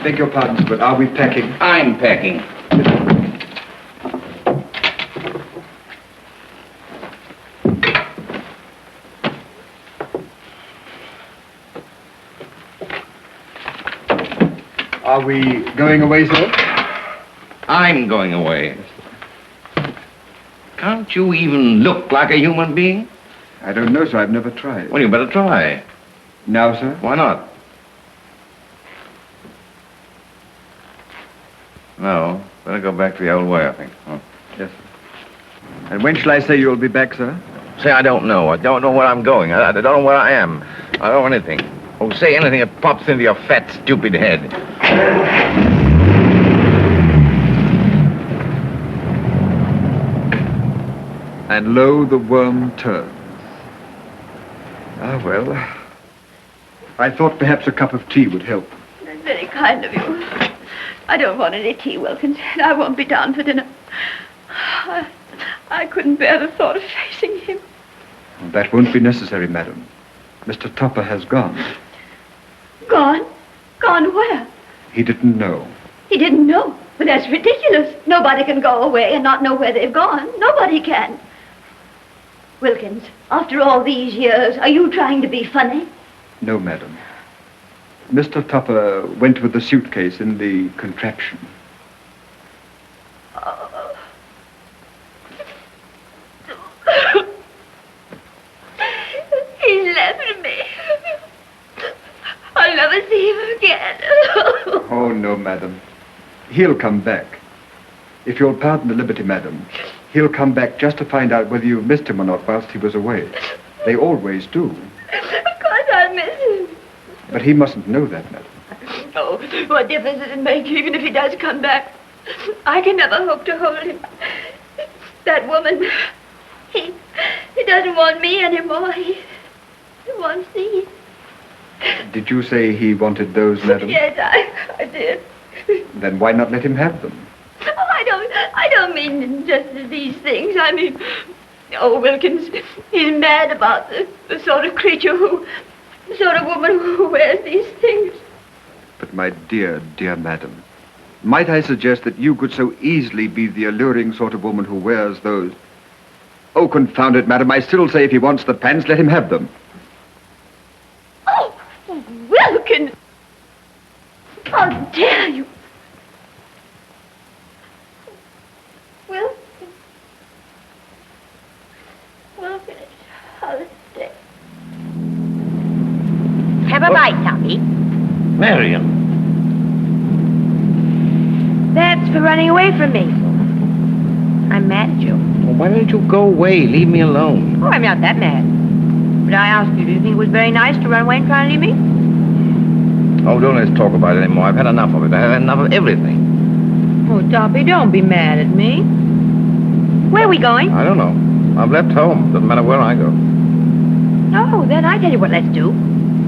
Speaker 6: Beg your pardon, sir, but are we packing?
Speaker 3: I'm packing.
Speaker 6: Are we going away, sir?
Speaker 3: I'm going away. Can't you even look like a human being?
Speaker 6: I don't know, sir. I've never tried.
Speaker 3: Well, you better try.
Speaker 6: Now, sir?
Speaker 3: Why not? No, better go back to the old way, I think. Huh?
Speaker 6: Yes, sir. And when shall I say you'll be back, sir?
Speaker 3: Say, I don't know. I don't know where I'm going. I don't know where I am. I don't know anything. Oh, say anything that pops into your fat, stupid head.
Speaker 6: And lo, the worm turns. Ah, well. I thought perhaps a cup of tea would help.
Speaker 7: That's very kind of you. I don't want any tea, Wilkins, and I won't be down for dinner. I couldn't bear the thought of facing him.
Speaker 6: That won't be necessary, madam. Mr. Topper has gone.
Speaker 7: Gone? Gone where?
Speaker 6: He didn't know.
Speaker 7: He didn't know. But that's ridiculous. Nobody can go away and not know where they've gone. Nobody can. Wilkins, after all these years, are you trying to be funny?
Speaker 6: No, madam. Mr. Topper went with the suitcase in the contraption.
Speaker 7: Oh. He left me. I'll never see him again.
Speaker 6: Oh, no, madam. He'll come back. If you'll pardon the liberty, madam, he'll come back just to find out whether you've missed him or not whilst he was away. They always do.
Speaker 7: Of course I'll miss him.
Speaker 6: But he mustn't know that, madam.
Speaker 7: Oh, what difference does it make, even if he does come back? I can never hope to hold him. That woman, he doesn't want me anymore. He wants these.
Speaker 6: Did you say he wanted those, madam?
Speaker 7: Yes, I did.
Speaker 6: Then why not let him have them?
Speaker 7: Oh, I don't mean just these things. I mean, oh, Wilkins, he's mad about the sort of creature the sort of woman who wears these things.
Speaker 6: But my dear, dear madam, might I suggest that you could so easily be the alluring sort of woman who wears those? Oh, confound it, madam, I still say if he wants the pants, let him have them.
Speaker 7: Oh, Wilkins! How dare you! Wilkins. Wilkins, holiday.
Speaker 1: Have a bite, Toppy.
Speaker 8: Marion.
Speaker 1: That's for running away from me. I'm mad at you.
Speaker 8: Well, why don't you go away? Leave me alone.
Speaker 1: Oh, I'm not that mad. But I asked you, do you think it was very nice to run away and try and leave me?
Speaker 3: Oh, don't let's talk about it anymore. I've had enough of it. I've had enough of everything.
Speaker 1: Oh, Toppy, don't be mad at me. Where are we going?
Speaker 3: I don't know. I've left home. Doesn't matter where I go.
Speaker 1: Oh, then I tell you what let's do.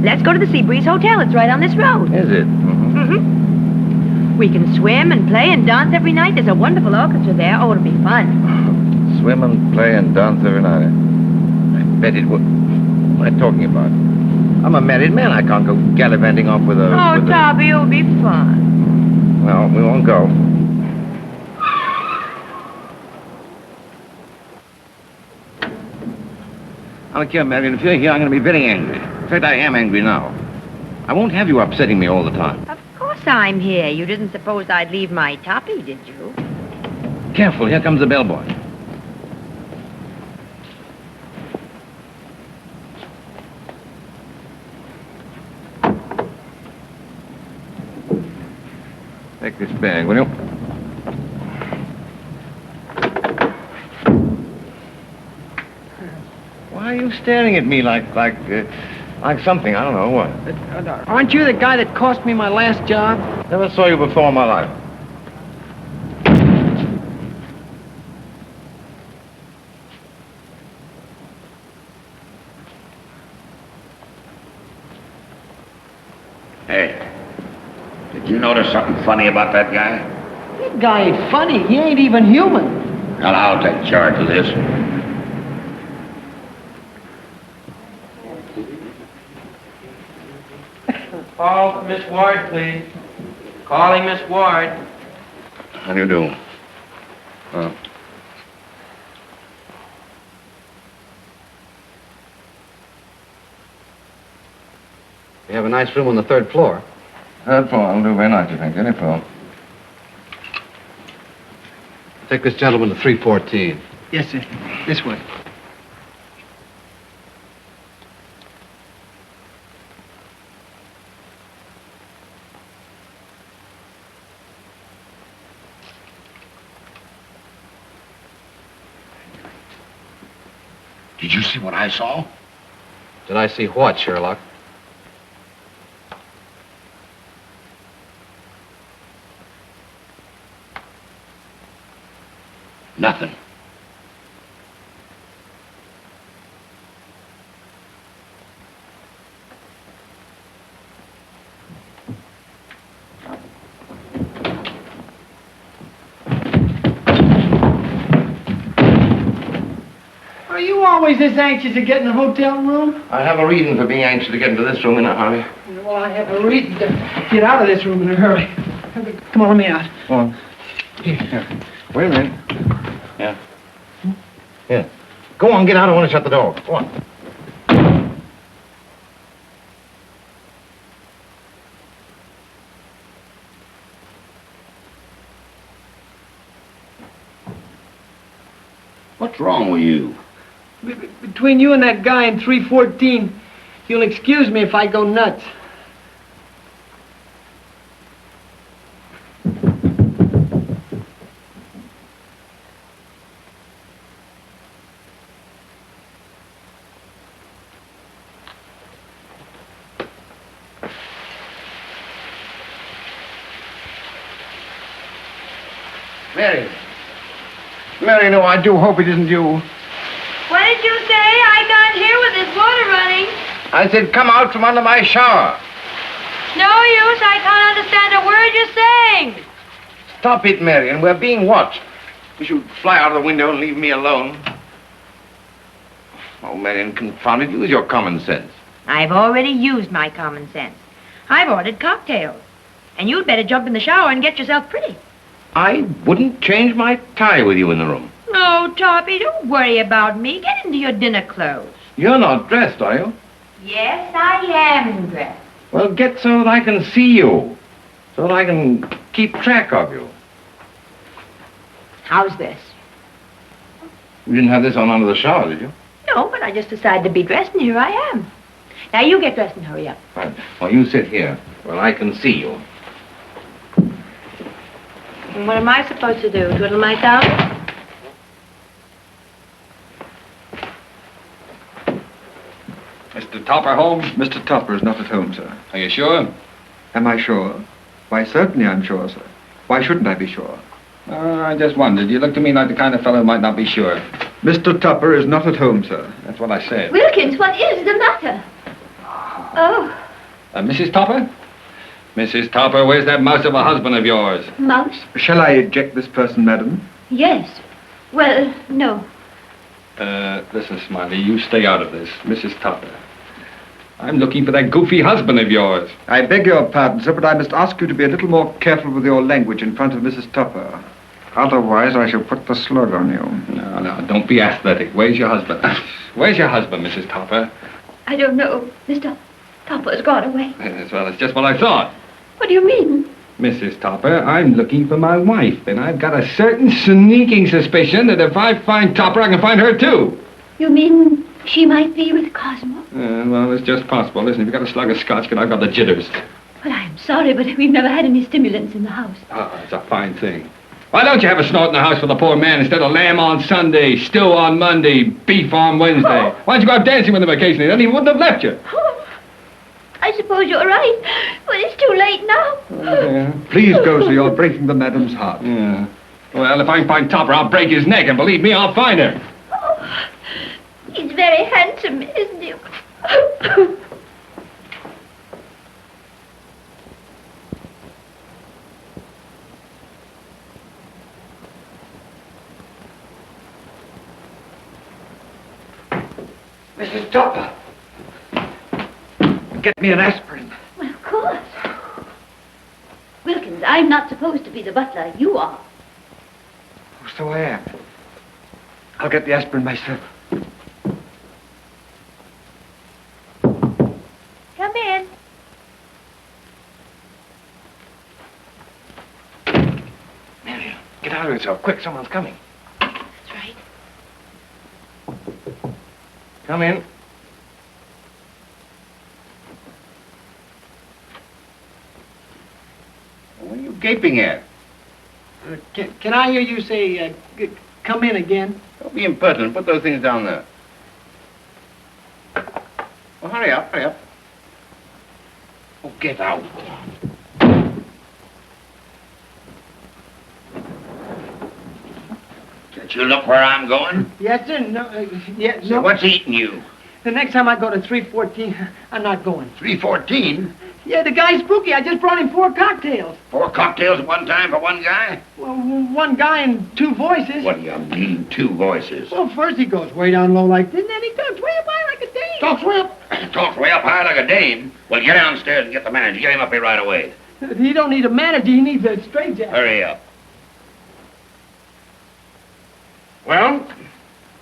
Speaker 1: Let's go to the Seabreeze Hotel. It's right on this road.
Speaker 3: Is it? Mm-hmm.
Speaker 1: Mm-hmm. We can swim and play and dance every night. There's a wonderful orchestra there. Oh, it'll be fun.
Speaker 3: Swim and play and dance every night. I bet it would. What am I talking about? I'm a married man. I can't go gallivanting off with a...
Speaker 1: Oh, Toppy, it'll be fun.
Speaker 3: No, we won't go. I don't care, Marion. If you're here, I'm going to be very angry. In fact, I am angry now. I won't have you upsetting me all the time.
Speaker 1: Of course I'm here. You didn't suppose I'd leave my Toppy, did you?
Speaker 3: Careful, here comes the bellboy. Take this bag, will you? Why are you staring at me like something? I don't know what.
Speaker 12: Aren't you the guy that cost me my last job?
Speaker 3: Never saw you before in my life.
Speaker 9: Hey, did you notice something funny about that guy?
Speaker 12: That guy ain't funny. He ain't even human.
Speaker 9: Well, I'll take charge of this.
Speaker 18: Paul, Miss Ward, please. Calling Miss Ward.
Speaker 3: How do you do?
Speaker 15: We have a nice room on the 3rd floor.
Speaker 3: Third floor. I'll do very nicely, thank you. Any floor.
Speaker 15: Take this gentleman to 314.
Speaker 12: Yes, sir. This way.
Speaker 9: Did you see what I saw?
Speaker 15: Did I see what, Sherlock?
Speaker 9: Nothing.
Speaker 12: Are you always this anxious to get in a hotel room?
Speaker 3: I have a reason for being anxious to get into this room in a hurry.
Speaker 12: Well, I have a reason to get out of this room in a hurry. Come on, let me out.
Speaker 3: Go on. Here. Wait a minute. Yeah. Here. Go on, get out. I want to shut the door. Go on.
Speaker 9: What's wrong with you?
Speaker 12: Between you and that guy in 314, you'll excuse me if I go nuts.
Speaker 3: Mary. Mary, no, I do hope it isn't you.
Speaker 1: What did you say? I can't hear with this water running.
Speaker 3: I said, come out from under my shower.
Speaker 1: No use. I can't understand a word you're saying.
Speaker 3: Stop it, Marion. We're being watched. You should fly out of the window and leave me alone. Oh, Marion, confound it. Use your common sense.
Speaker 1: I've already used my common sense. I've ordered cocktails. And you'd better jump in the shower and get yourself pretty.
Speaker 3: I wouldn't change my tie with you in the room.
Speaker 1: Oh, Toppy, don't worry about me. Get into your dinner clothes.
Speaker 3: You're not dressed, are you?
Speaker 1: Yes, I am dressed.
Speaker 3: Well, get so that I can see you. So that I can keep track of you.
Speaker 1: How's this?
Speaker 3: You didn't have this on under the shower, did you?
Speaker 1: No, but I just decided to be dressed, and here I am. Now, you get dressed and hurry up.
Speaker 3: Fine. Well, you sit here. Well, I can see you.
Speaker 1: And what am I supposed to do? Twiddle my thumb?
Speaker 2: Mr. Topper home?
Speaker 6: Mr. Topper is not at home, sir.
Speaker 2: Are you sure?
Speaker 6: Am I sure? Why, certainly I'm sure, sir. Why shouldn't I be sure?
Speaker 2: I just wondered. You look to me like the kind of fellow who might not be sure.
Speaker 6: Mr. Topper is not at home, sir.
Speaker 2: That's what I said.
Speaker 7: Wilkins, what is the matter? Oh,
Speaker 2: Mrs. Topper? Mrs. Topper, where's that mouse of a husband of yours?
Speaker 7: mouse?
Speaker 6: Shall I eject this person, madam?
Speaker 7: Yes. Well, no.
Speaker 2: Listen, Smiley, you stay out of this. Mrs. Topper. I'm looking for that goofy husband of yours.
Speaker 6: I beg your pardon, sir, but I must ask you to be a little more careful with your language in front of Mrs. Topper. Otherwise, I shall put the slug on you.
Speaker 2: No, don't be athletic. Where's your husband? Where's your husband, Mrs. Topper?
Speaker 7: I don't know. Mr. Topper's gone away.
Speaker 2: Well, it's just what I thought.
Speaker 7: What do you mean?
Speaker 2: Mrs. Topper, I'm looking for my wife, and I've got a certain sneaking suspicion that if I find Topper, I can find her, too.
Speaker 7: You mean she might be with Cosmo?
Speaker 2: Well, it's just possible. Listen, if you've got a slug of scotch, because I've got the jitters.
Speaker 7: Well, I'm sorry, but we've never had any stimulants in the house.
Speaker 2: Oh, it's a fine thing. Why don't you have a snort in the house for the poor man instead of lamb on Sunday, stew on Monday, beef on Wednesday? Why don't you go out dancing with him occasionally? Then he wouldn't have left you.
Speaker 7: I suppose you're right, but it's too late now.
Speaker 6: Please go, sir. You're breaking the madam's heart.
Speaker 2: Yeah. Well, if I can find Topper, I'll break his neck, and believe me, I'll find her.
Speaker 7: Oh, he's very handsome, isn't he?
Speaker 6: Mrs. Topper. Get me an aspirin.
Speaker 7: Well, of course. Wilkins, I'm not supposed to be the butler. You are.
Speaker 6: So I am. I'll get the aspirin myself.
Speaker 1: Come in.
Speaker 3: Marion, get out of yourself. Quick, someone's coming.
Speaker 1: That's right.
Speaker 3: Come in. What are you gaping at?
Speaker 12: Can I hear you say, come in again?
Speaker 3: Don't be impertinent. Put those things down there. Well, hurry up, hurry up. Oh, get out.
Speaker 9: Can't you look where I'm going?
Speaker 12: Yes, sir. No,
Speaker 9: So what's eating you?
Speaker 12: The next time I go to 314, I'm not going.
Speaker 9: 314?
Speaker 12: Yeah, the guy's spooky. I just brought him 4 cocktails.
Speaker 9: 4 cocktails at one time for one guy?
Speaker 12: Well, one guy and 2 voices.
Speaker 9: What do you mean, 2 voices?
Speaker 12: Well, first he goes way down low like this, and then he talks way up high like a dame.
Speaker 9: Talks way up high like a dame. Well, get downstairs and get the manager. Get him up here right away.
Speaker 12: He don't need a manager. He needs a straitjacket.
Speaker 9: Hurry up. Well,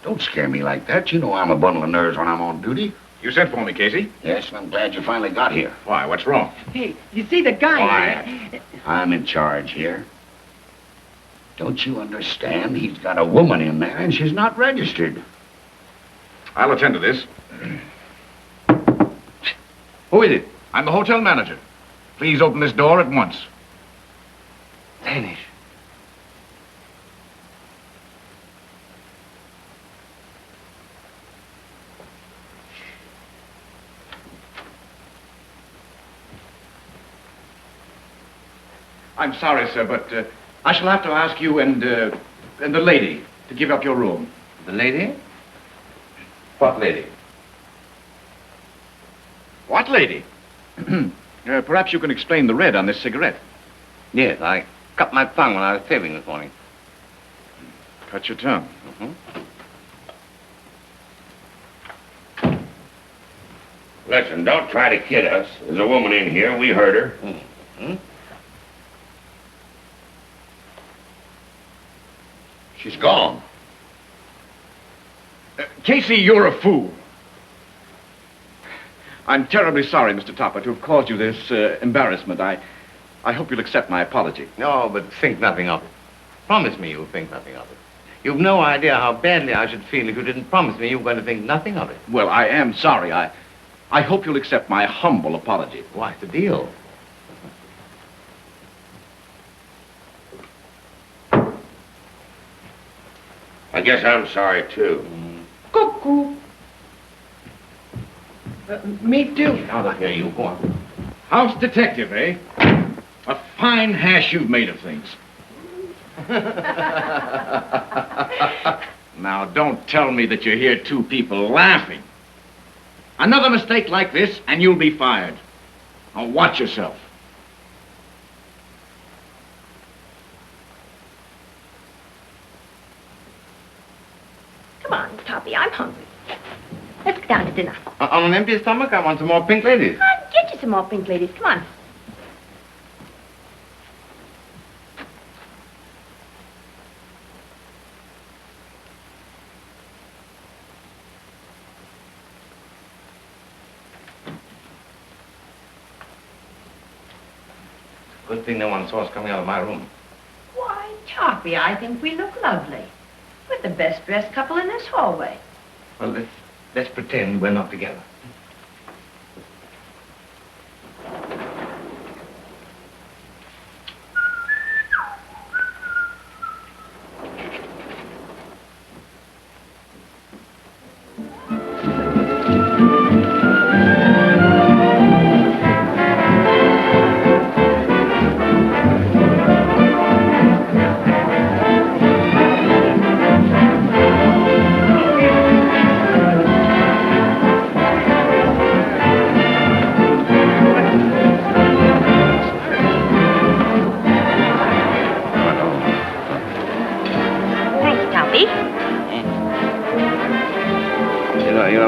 Speaker 9: don't scare me like that. You know I'm a bundle of nerves when I'm on duty.
Speaker 13: You sent for me, Casey?
Speaker 9: Yes, and I'm glad you finally got here.
Speaker 13: Why, what's wrong?
Speaker 12: Hey, you see the guy
Speaker 9: Quiet. I'm in charge here. Don't you understand? He's got a woman in there, and she's not registered.
Speaker 13: I'll attend to this. Who is it? I'm the hotel manager. Please open this door at once.
Speaker 3: Danish.
Speaker 13: I'm sorry, sir, but I shall have to ask you and the lady to give up your room.
Speaker 3: The lady? What lady?
Speaker 13: What lady? Perhaps you can explain the red on this cigarette.
Speaker 3: Yes, I cut my tongue when I was shaving this morning.
Speaker 13: Cut your tongue?
Speaker 9: Listen, don't try to kid us. There's a woman in here. We heard her. She's gone.
Speaker 13: Casey, you're a fool. I'm terribly sorry, Mr. Topper, to have caused you this embarrassment. I hope you'll accept my apology.
Speaker 8: No, but think nothing of it. Promise me you'll think nothing of it. You've no idea how badly I should feel if you didn't promise me you were going to think nothing of it.
Speaker 13: Well, I am sorry. I hope you'll accept my humble apology.
Speaker 8: Why, the deal.
Speaker 9: I guess I'm sorry, too.
Speaker 12: Cuckoo. Me too.
Speaker 8: Out of here, you go on.
Speaker 13: House detective, eh? A fine hash you've made of things. Now, don't tell me that you hear 2 people laughing. Another mistake like this, and you'll be fired. Now, watch yourself.
Speaker 17: Come on, Toppy, I'm hungry. Let's go down to dinner.
Speaker 8: On an empty stomach, I want some more pink ladies.
Speaker 17: I'll get you some more pink ladies. Come on.
Speaker 8: Good thing no one saw us coming out of my room.
Speaker 1: Why, Toppy, I think we look lovely. We're the best dressed couple in this hallway.
Speaker 8: Well, let's pretend we're not together.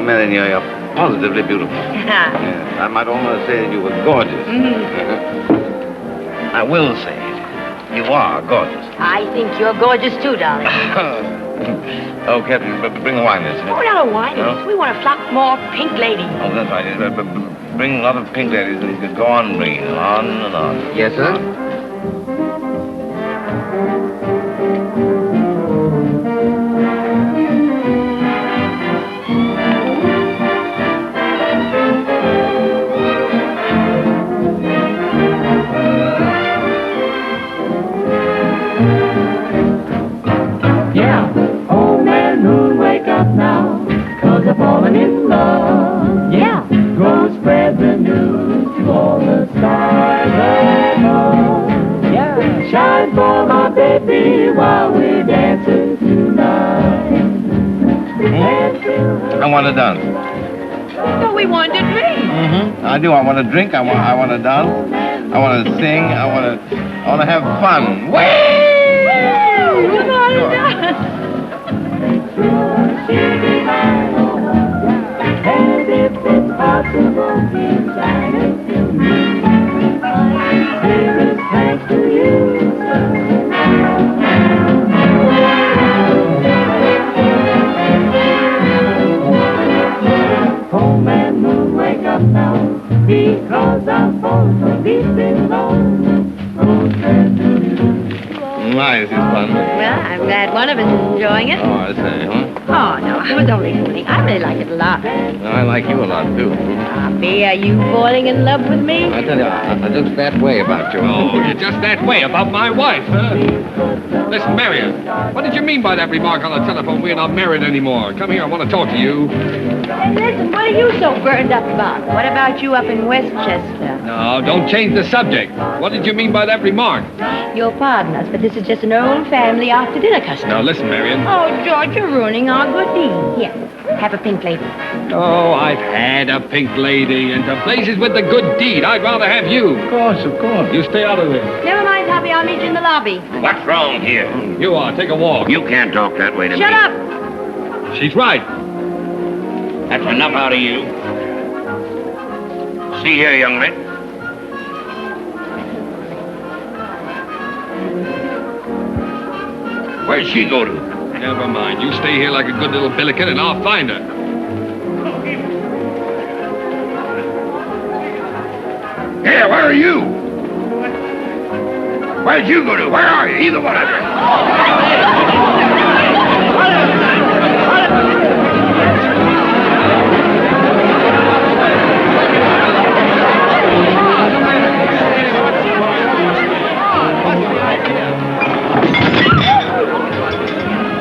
Speaker 8: Marion, you're positively beautiful. Yes, I might almost say that you were gorgeous. I will say it. You are gorgeous.
Speaker 1: I think you're gorgeous too, darling.
Speaker 8: Oh, Captain, bring the wine, miss.
Speaker 1: Oh, not a wine.
Speaker 8: No?
Speaker 1: We want a flock more pink ladies.
Speaker 8: Oh, that's right. Bring a lot of pink ladies, and you can go on bringing them on and on.
Speaker 15: Yes, sir?
Speaker 4: Yeah, old man moon, wake up now, 'cause I've fallen in love. Yeah, go spread the news to all the stars above. Yeah, shine for my baby while we're dancing tonight.
Speaker 8: I want to dance.
Speaker 1: So we wanted to drink.
Speaker 8: Mm-hmm. I do. I want to drink. I want to dance. I want to sing. I want to have fun. Way!
Speaker 1: Come on and dance.
Speaker 4: And if it's possible, please sign it to me. Dearest, thanks to you, oh man, moon, wake up now, because I'm falling so deep in love. Oh, send to you.
Speaker 8: My, this is fun.
Speaker 1: Well, I'm glad one of us is enjoying it.
Speaker 8: Oh, I say, huh?
Speaker 1: Oh, no, I was only kidding. I really like it a lot.
Speaker 8: I like you a lot, too.
Speaker 1: Bea, are you falling in love with me?
Speaker 15: I tell you, I'm just that way about you.
Speaker 2: Oh, you're just that way about my wife, huh? Listen, Marion, what did you mean by that remark on the telephone? We're not married anymore. Come here, I want to talk to you.
Speaker 1: Hey, listen, what are you so burned up about? What about you up in Westchester?
Speaker 2: No, don't change the subject. What did you mean by that remark?
Speaker 1: You'll pardon us, but this is just an old family after-dinner custom.
Speaker 2: Now, listen, Marion.
Speaker 1: Oh, George, you're ruining our good deed. Here, have a pink lady.
Speaker 2: Oh, I've had a pink lady, and to places with the good deed. I'd rather have you.
Speaker 15: Of course, of course.
Speaker 2: You stay out of this.
Speaker 1: Never mind, Hubby, I'll meet you in the lobby.
Speaker 3: What's wrong here?
Speaker 2: You are. Take a walk.
Speaker 3: You can't talk that way to me.
Speaker 1: Shut up!
Speaker 2: She's right.
Speaker 3: That's enough out of you. See here, young man. Where'd she go to?
Speaker 2: Never mind. You stay here like a good little billiken, and I'll find her.
Speaker 3: Here, where are you? Where'd you go to? Where are you? Either one of you.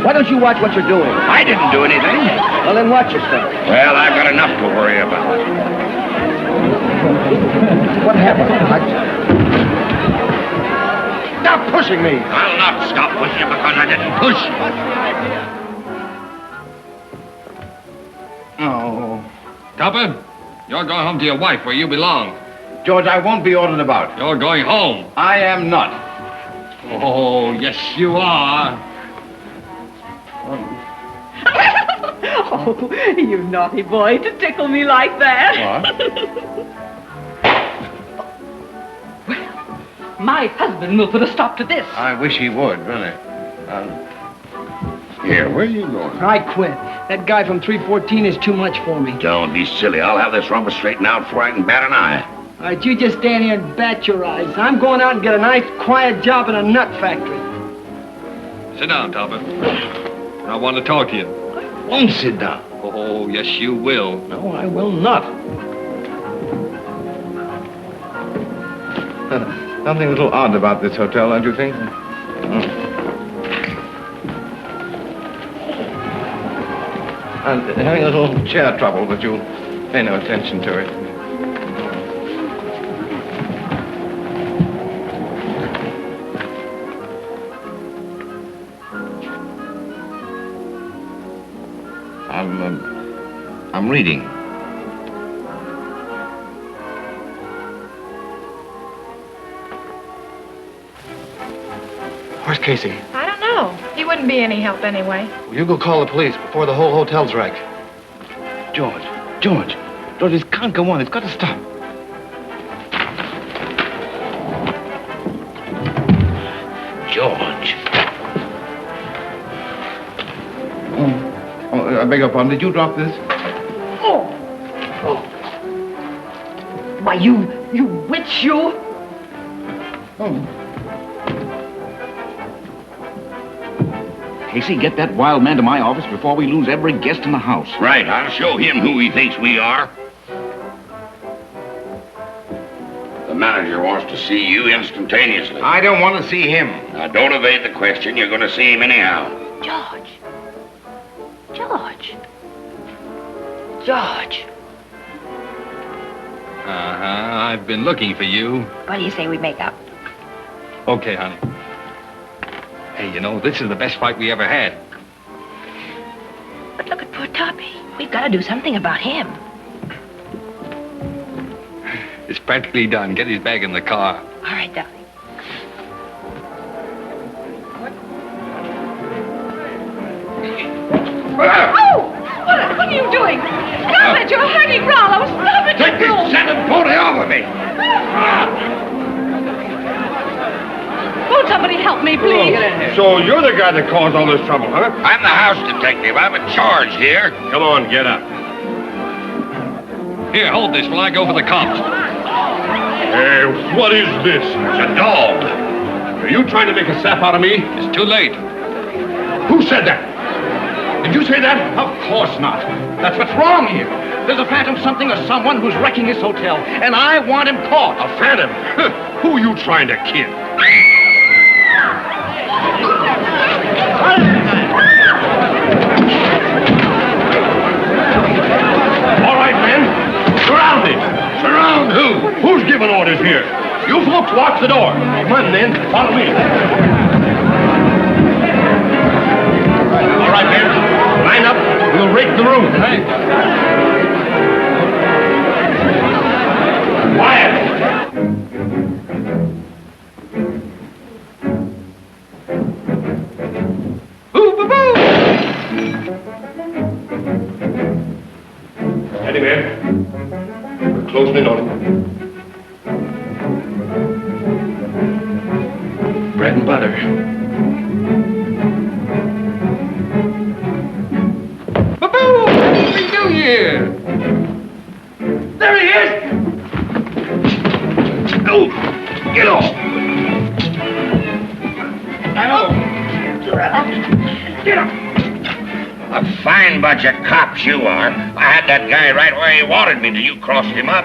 Speaker 12: Why don't you watch what you're doing?
Speaker 3: I didn't do anything.
Speaker 12: Well, then watch yourself.
Speaker 3: Well, I've got enough to worry about.
Speaker 12: What happened? Stop pushing me.
Speaker 3: I'll not stop pushing you because I didn't push.
Speaker 2: Oh. Topper, you're going home to your wife where you belong.
Speaker 14: George, I won't be ordered about.
Speaker 2: You're going home.
Speaker 14: I am not.
Speaker 2: Oh, yes, you are.
Speaker 17: Oh, you naughty boy, to tickle me like that. Well, my husband will put a stop to this.
Speaker 14: I wish he would, really. Here, where are you going?
Speaker 12: I quit. That guy from 314 is too much for me.
Speaker 3: Don't be silly. I'll have this rumble straightened out before I can bat an eye.
Speaker 12: All right, you just stand here and bat your eyes. I'm going out and get a nice, quiet job in a nut factory.
Speaker 2: Sit down, Topper. I want to talk to you.
Speaker 8: Won't sit down.
Speaker 2: Oh, yes, you will.
Speaker 8: No, I will not. Something a little odd about this hotel, don't you think? I'm having a little chair trouble, but you'll pay no attention to it. I'm reading.
Speaker 15: Where's Casey?
Speaker 18: I don't know. He wouldn't be any help anyway.
Speaker 15: Well, you go call the police before the whole hotel's wrecked.
Speaker 8: George, this can't go on. It's got to stop.
Speaker 3: I beg your pardon. Did you drop this?
Speaker 17: Oh! Why, you witch, you!
Speaker 13: Casey, get that wild man to my office before we lose every guest in the house.
Speaker 9: Right, I'll show him who he thinks we are. The manager wants to see you instantaneously.
Speaker 3: I don't want to see him.
Speaker 9: Now, don't evade the question. You're going to see him anyhow.
Speaker 1: George. George. George.
Speaker 2: I've been looking for you.
Speaker 1: What do you say we make up?
Speaker 2: Okay, honey. Hey, you know, this is the best fight we ever had.
Speaker 1: But look at poor Toppy. We've got to do something about him.
Speaker 2: It's practically done. Get his bag in the car.
Speaker 1: All right, darling.
Speaker 17: Oh! What are you doing? Stop it! You're hurting Rollo! Stop it!
Speaker 9: Take this Senate pony off of me!
Speaker 17: Won't somebody help me, please?
Speaker 14: So you're the guy that caused all this trouble, huh?
Speaker 9: I'm the house detective. I'm in charge here.
Speaker 14: Come on, get up.
Speaker 2: Here, hold this while I go for the cops.
Speaker 14: Hey, what is this?
Speaker 9: It's a dog.
Speaker 14: Are you trying to make a sap out of me?
Speaker 2: It's too late.
Speaker 14: Who said that? Did you say that?
Speaker 13: Of course not. That's what's wrong here. There's a phantom something or someone who's wrecking this hotel, and I want him caught.
Speaker 14: A phantom? Who are you trying to kid? All right, men. Surround him.
Speaker 9: Surround who?
Speaker 14: Who's giving orders here? You folks watch the door. Come on, men. Follow me. All right, men. Line up. We'll rake the room. Quiet. Steady, man. We're closing in on him.
Speaker 13: Bread and butter.
Speaker 2: Happy New Year!
Speaker 13: There he is!
Speaker 9: No! Get off!
Speaker 13: Get up!
Speaker 9: A fine bunch of cops you are. I had that guy right where he wanted me till you crossed him up.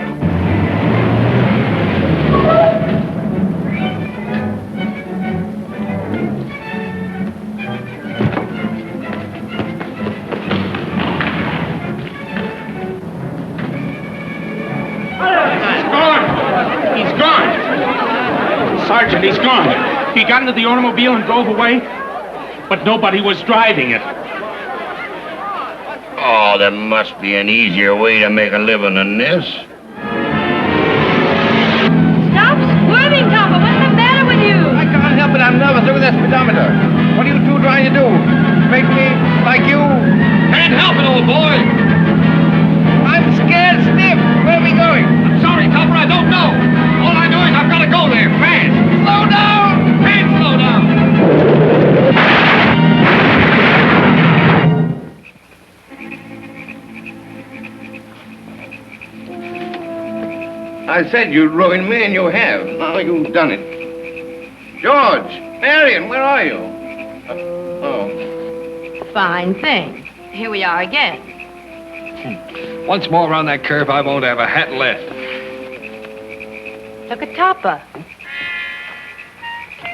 Speaker 13: He's gone! Sergeant, he's gone. He got into the automobile and drove away, but nobody was driving it.
Speaker 9: Oh, there must be an easier way to make a living than this.
Speaker 1: Stop squirming, Topper. What's the matter with you?
Speaker 3: I can't help it. I'm nervous. Look at that speedometer. What are you two trying to do? Make me like you?
Speaker 2: Can't help it, old boy.
Speaker 3: I'm scared stiff. Where are we going?
Speaker 2: I'm sorry, Topper. I don't know. All I know is I've got to go there fast.
Speaker 3: Slow down!
Speaker 2: Can't slow down.
Speaker 3: I said you'd ruin me, and you have. Now you've done it. George, Marion, where are you? Oh.
Speaker 1: Fine thing. Here we are again.
Speaker 2: Once more around that curve, I won't have a hat left.
Speaker 1: Look at Topper.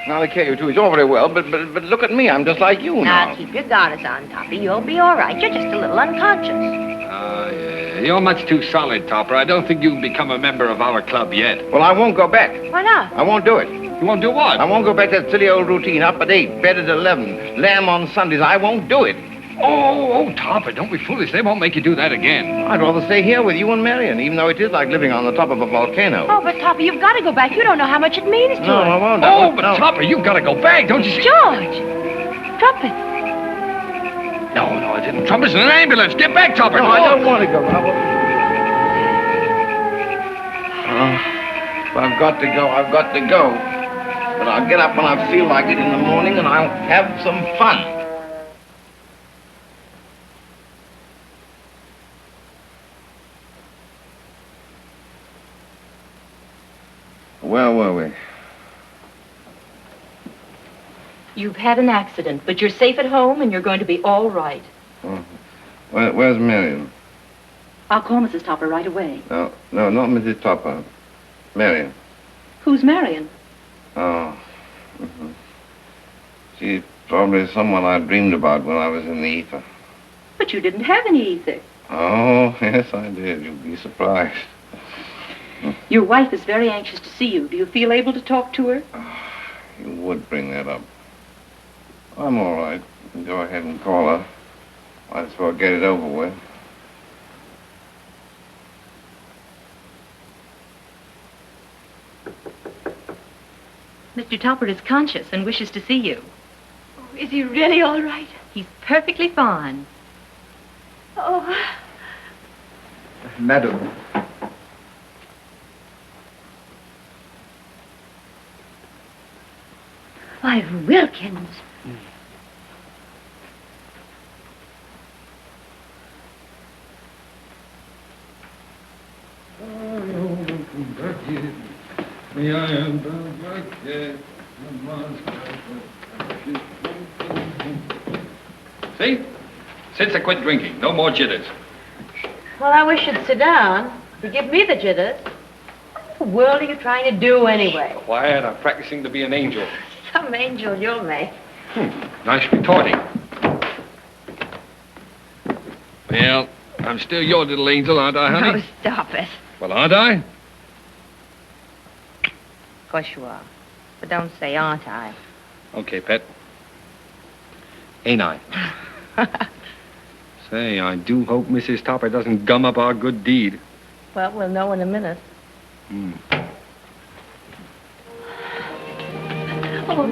Speaker 3: Now, I care you two. It's all very well, but look at me. I'm just like you now.
Speaker 1: Now, keep your garters on, Toppy. You'll be all right. You're just a little unconscious.
Speaker 2: Yeah. You're much too solid, Topper. I don't think you can become a member of our club yet.
Speaker 3: Well, I won't go back.
Speaker 1: Why not?
Speaker 3: I won't do it.
Speaker 2: You won't do what?
Speaker 3: I won't go back to that silly old routine. Up at 8, bed at 11, lamb on Sundays. I won't do it.
Speaker 2: Oh, Topper, don't be foolish. They won't make you do that again.
Speaker 3: I'd rather stay here with you and Marion, even though it is like living on the top of a volcano.
Speaker 1: Oh, but Topper, you've got to go back. You don't know how much it means to
Speaker 3: No,
Speaker 1: us.
Speaker 3: I won't.
Speaker 2: Oh, but Topper, you've got to go back, don't you see?
Speaker 1: George! Trumpet.
Speaker 2: No, I didn't. Trumpet's in an ambulance. Get back, Topper.
Speaker 3: No, I don't want to go. If I've got to go, I've got to go. But I'll get up when I feel like it in the morning, and I'll have some fun.
Speaker 17: You've had an accident, but you're safe at home and you're going to be all right.
Speaker 3: Where's Marion?
Speaker 17: I'll call Mrs. Topper right away.
Speaker 3: No, not Mrs. Topper. Marion.
Speaker 17: Who's Marion?
Speaker 3: Oh. Mm-hmm. She's probably someone I dreamed about when I was in the ether.
Speaker 17: But you didn't have any ether.
Speaker 3: Oh, yes, I did. You'd be surprised.
Speaker 17: Your wife is very anxious to see you. Do you feel able to talk to her?
Speaker 3: You would bring that up. I'm all right. You can go ahead and call her. Might as well get it over with.
Speaker 17: Mr. Topper is conscious and wishes to see you.
Speaker 7: Oh, is he really all right?
Speaker 17: He's perfectly fine.
Speaker 7: Oh.
Speaker 6: Madam.
Speaker 7: Why, Wilkins.
Speaker 2: See? Since I quit drinking, no more jitters.
Speaker 1: Well, I wish you'd sit down. You give me the jitters. What in the world are you trying to do anyway?
Speaker 2: Quiet, I'm practicing to be an angel.
Speaker 1: Some angel you'll make.
Speaker 2: Nice retorting. Well, I'm still your little angel, aren't I, honey?
Speaker 1: Oh, stop it.
Speaker 2: Well, aren't I?
Speaker 1: Of course you are. But don't say, aren't I?
Speaker 2: Okay, pet. Ain't I? Say, I do hope Mrs. Topper doesn't gum up our good deed.
Speaker 1: Well, we'll know in a minute.
Speaker 7: Oh,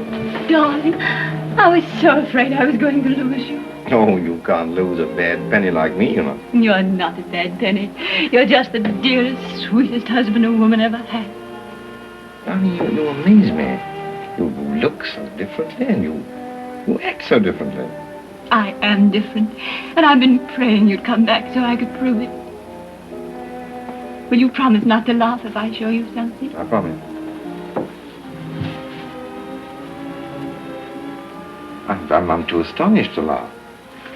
Speaker 7: darling. I was so afraid I was going to lose you.
Speaker 3: Oh, you can't lose a bad penny like me, you know.
Speaker 7: You're not a bad penny. You're just the dearest, sweetest husband a woman ever had.
Speaker 3: Darling, you amaze me. You look so differently and you act so differently.
Speaker 7: I am different, and I've been praying you'd come back so I could prove it. Will you promise not to laugh if I show you something?
Speaker 3: I promise. I'm too astonished to laugh.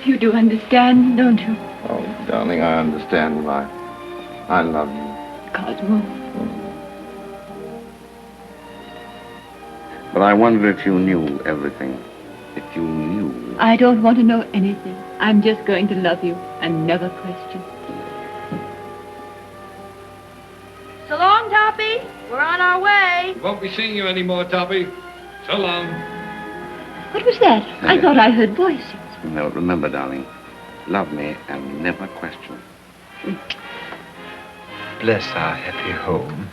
Speaker 7: You do understand, don't you,
Speaker 3: Oh, darling, I understand why. I love you.
Speaker 7: Cosmo?
Speaker 3: But I wonder if you knew everything. If you knew.
Speaker 7: I don't want to know anything. I'm just going to love you and never question.
Speaker 1: So long, Toppy. We're on our way.
Speaker 2: Won't be seeing you anymore, Toppy. So long.
Speaker 7: What was that? I thought I heard voices.
Speaker 3: No, remember, darling. Love me and never question.
Speaker 6: Bless our happy home.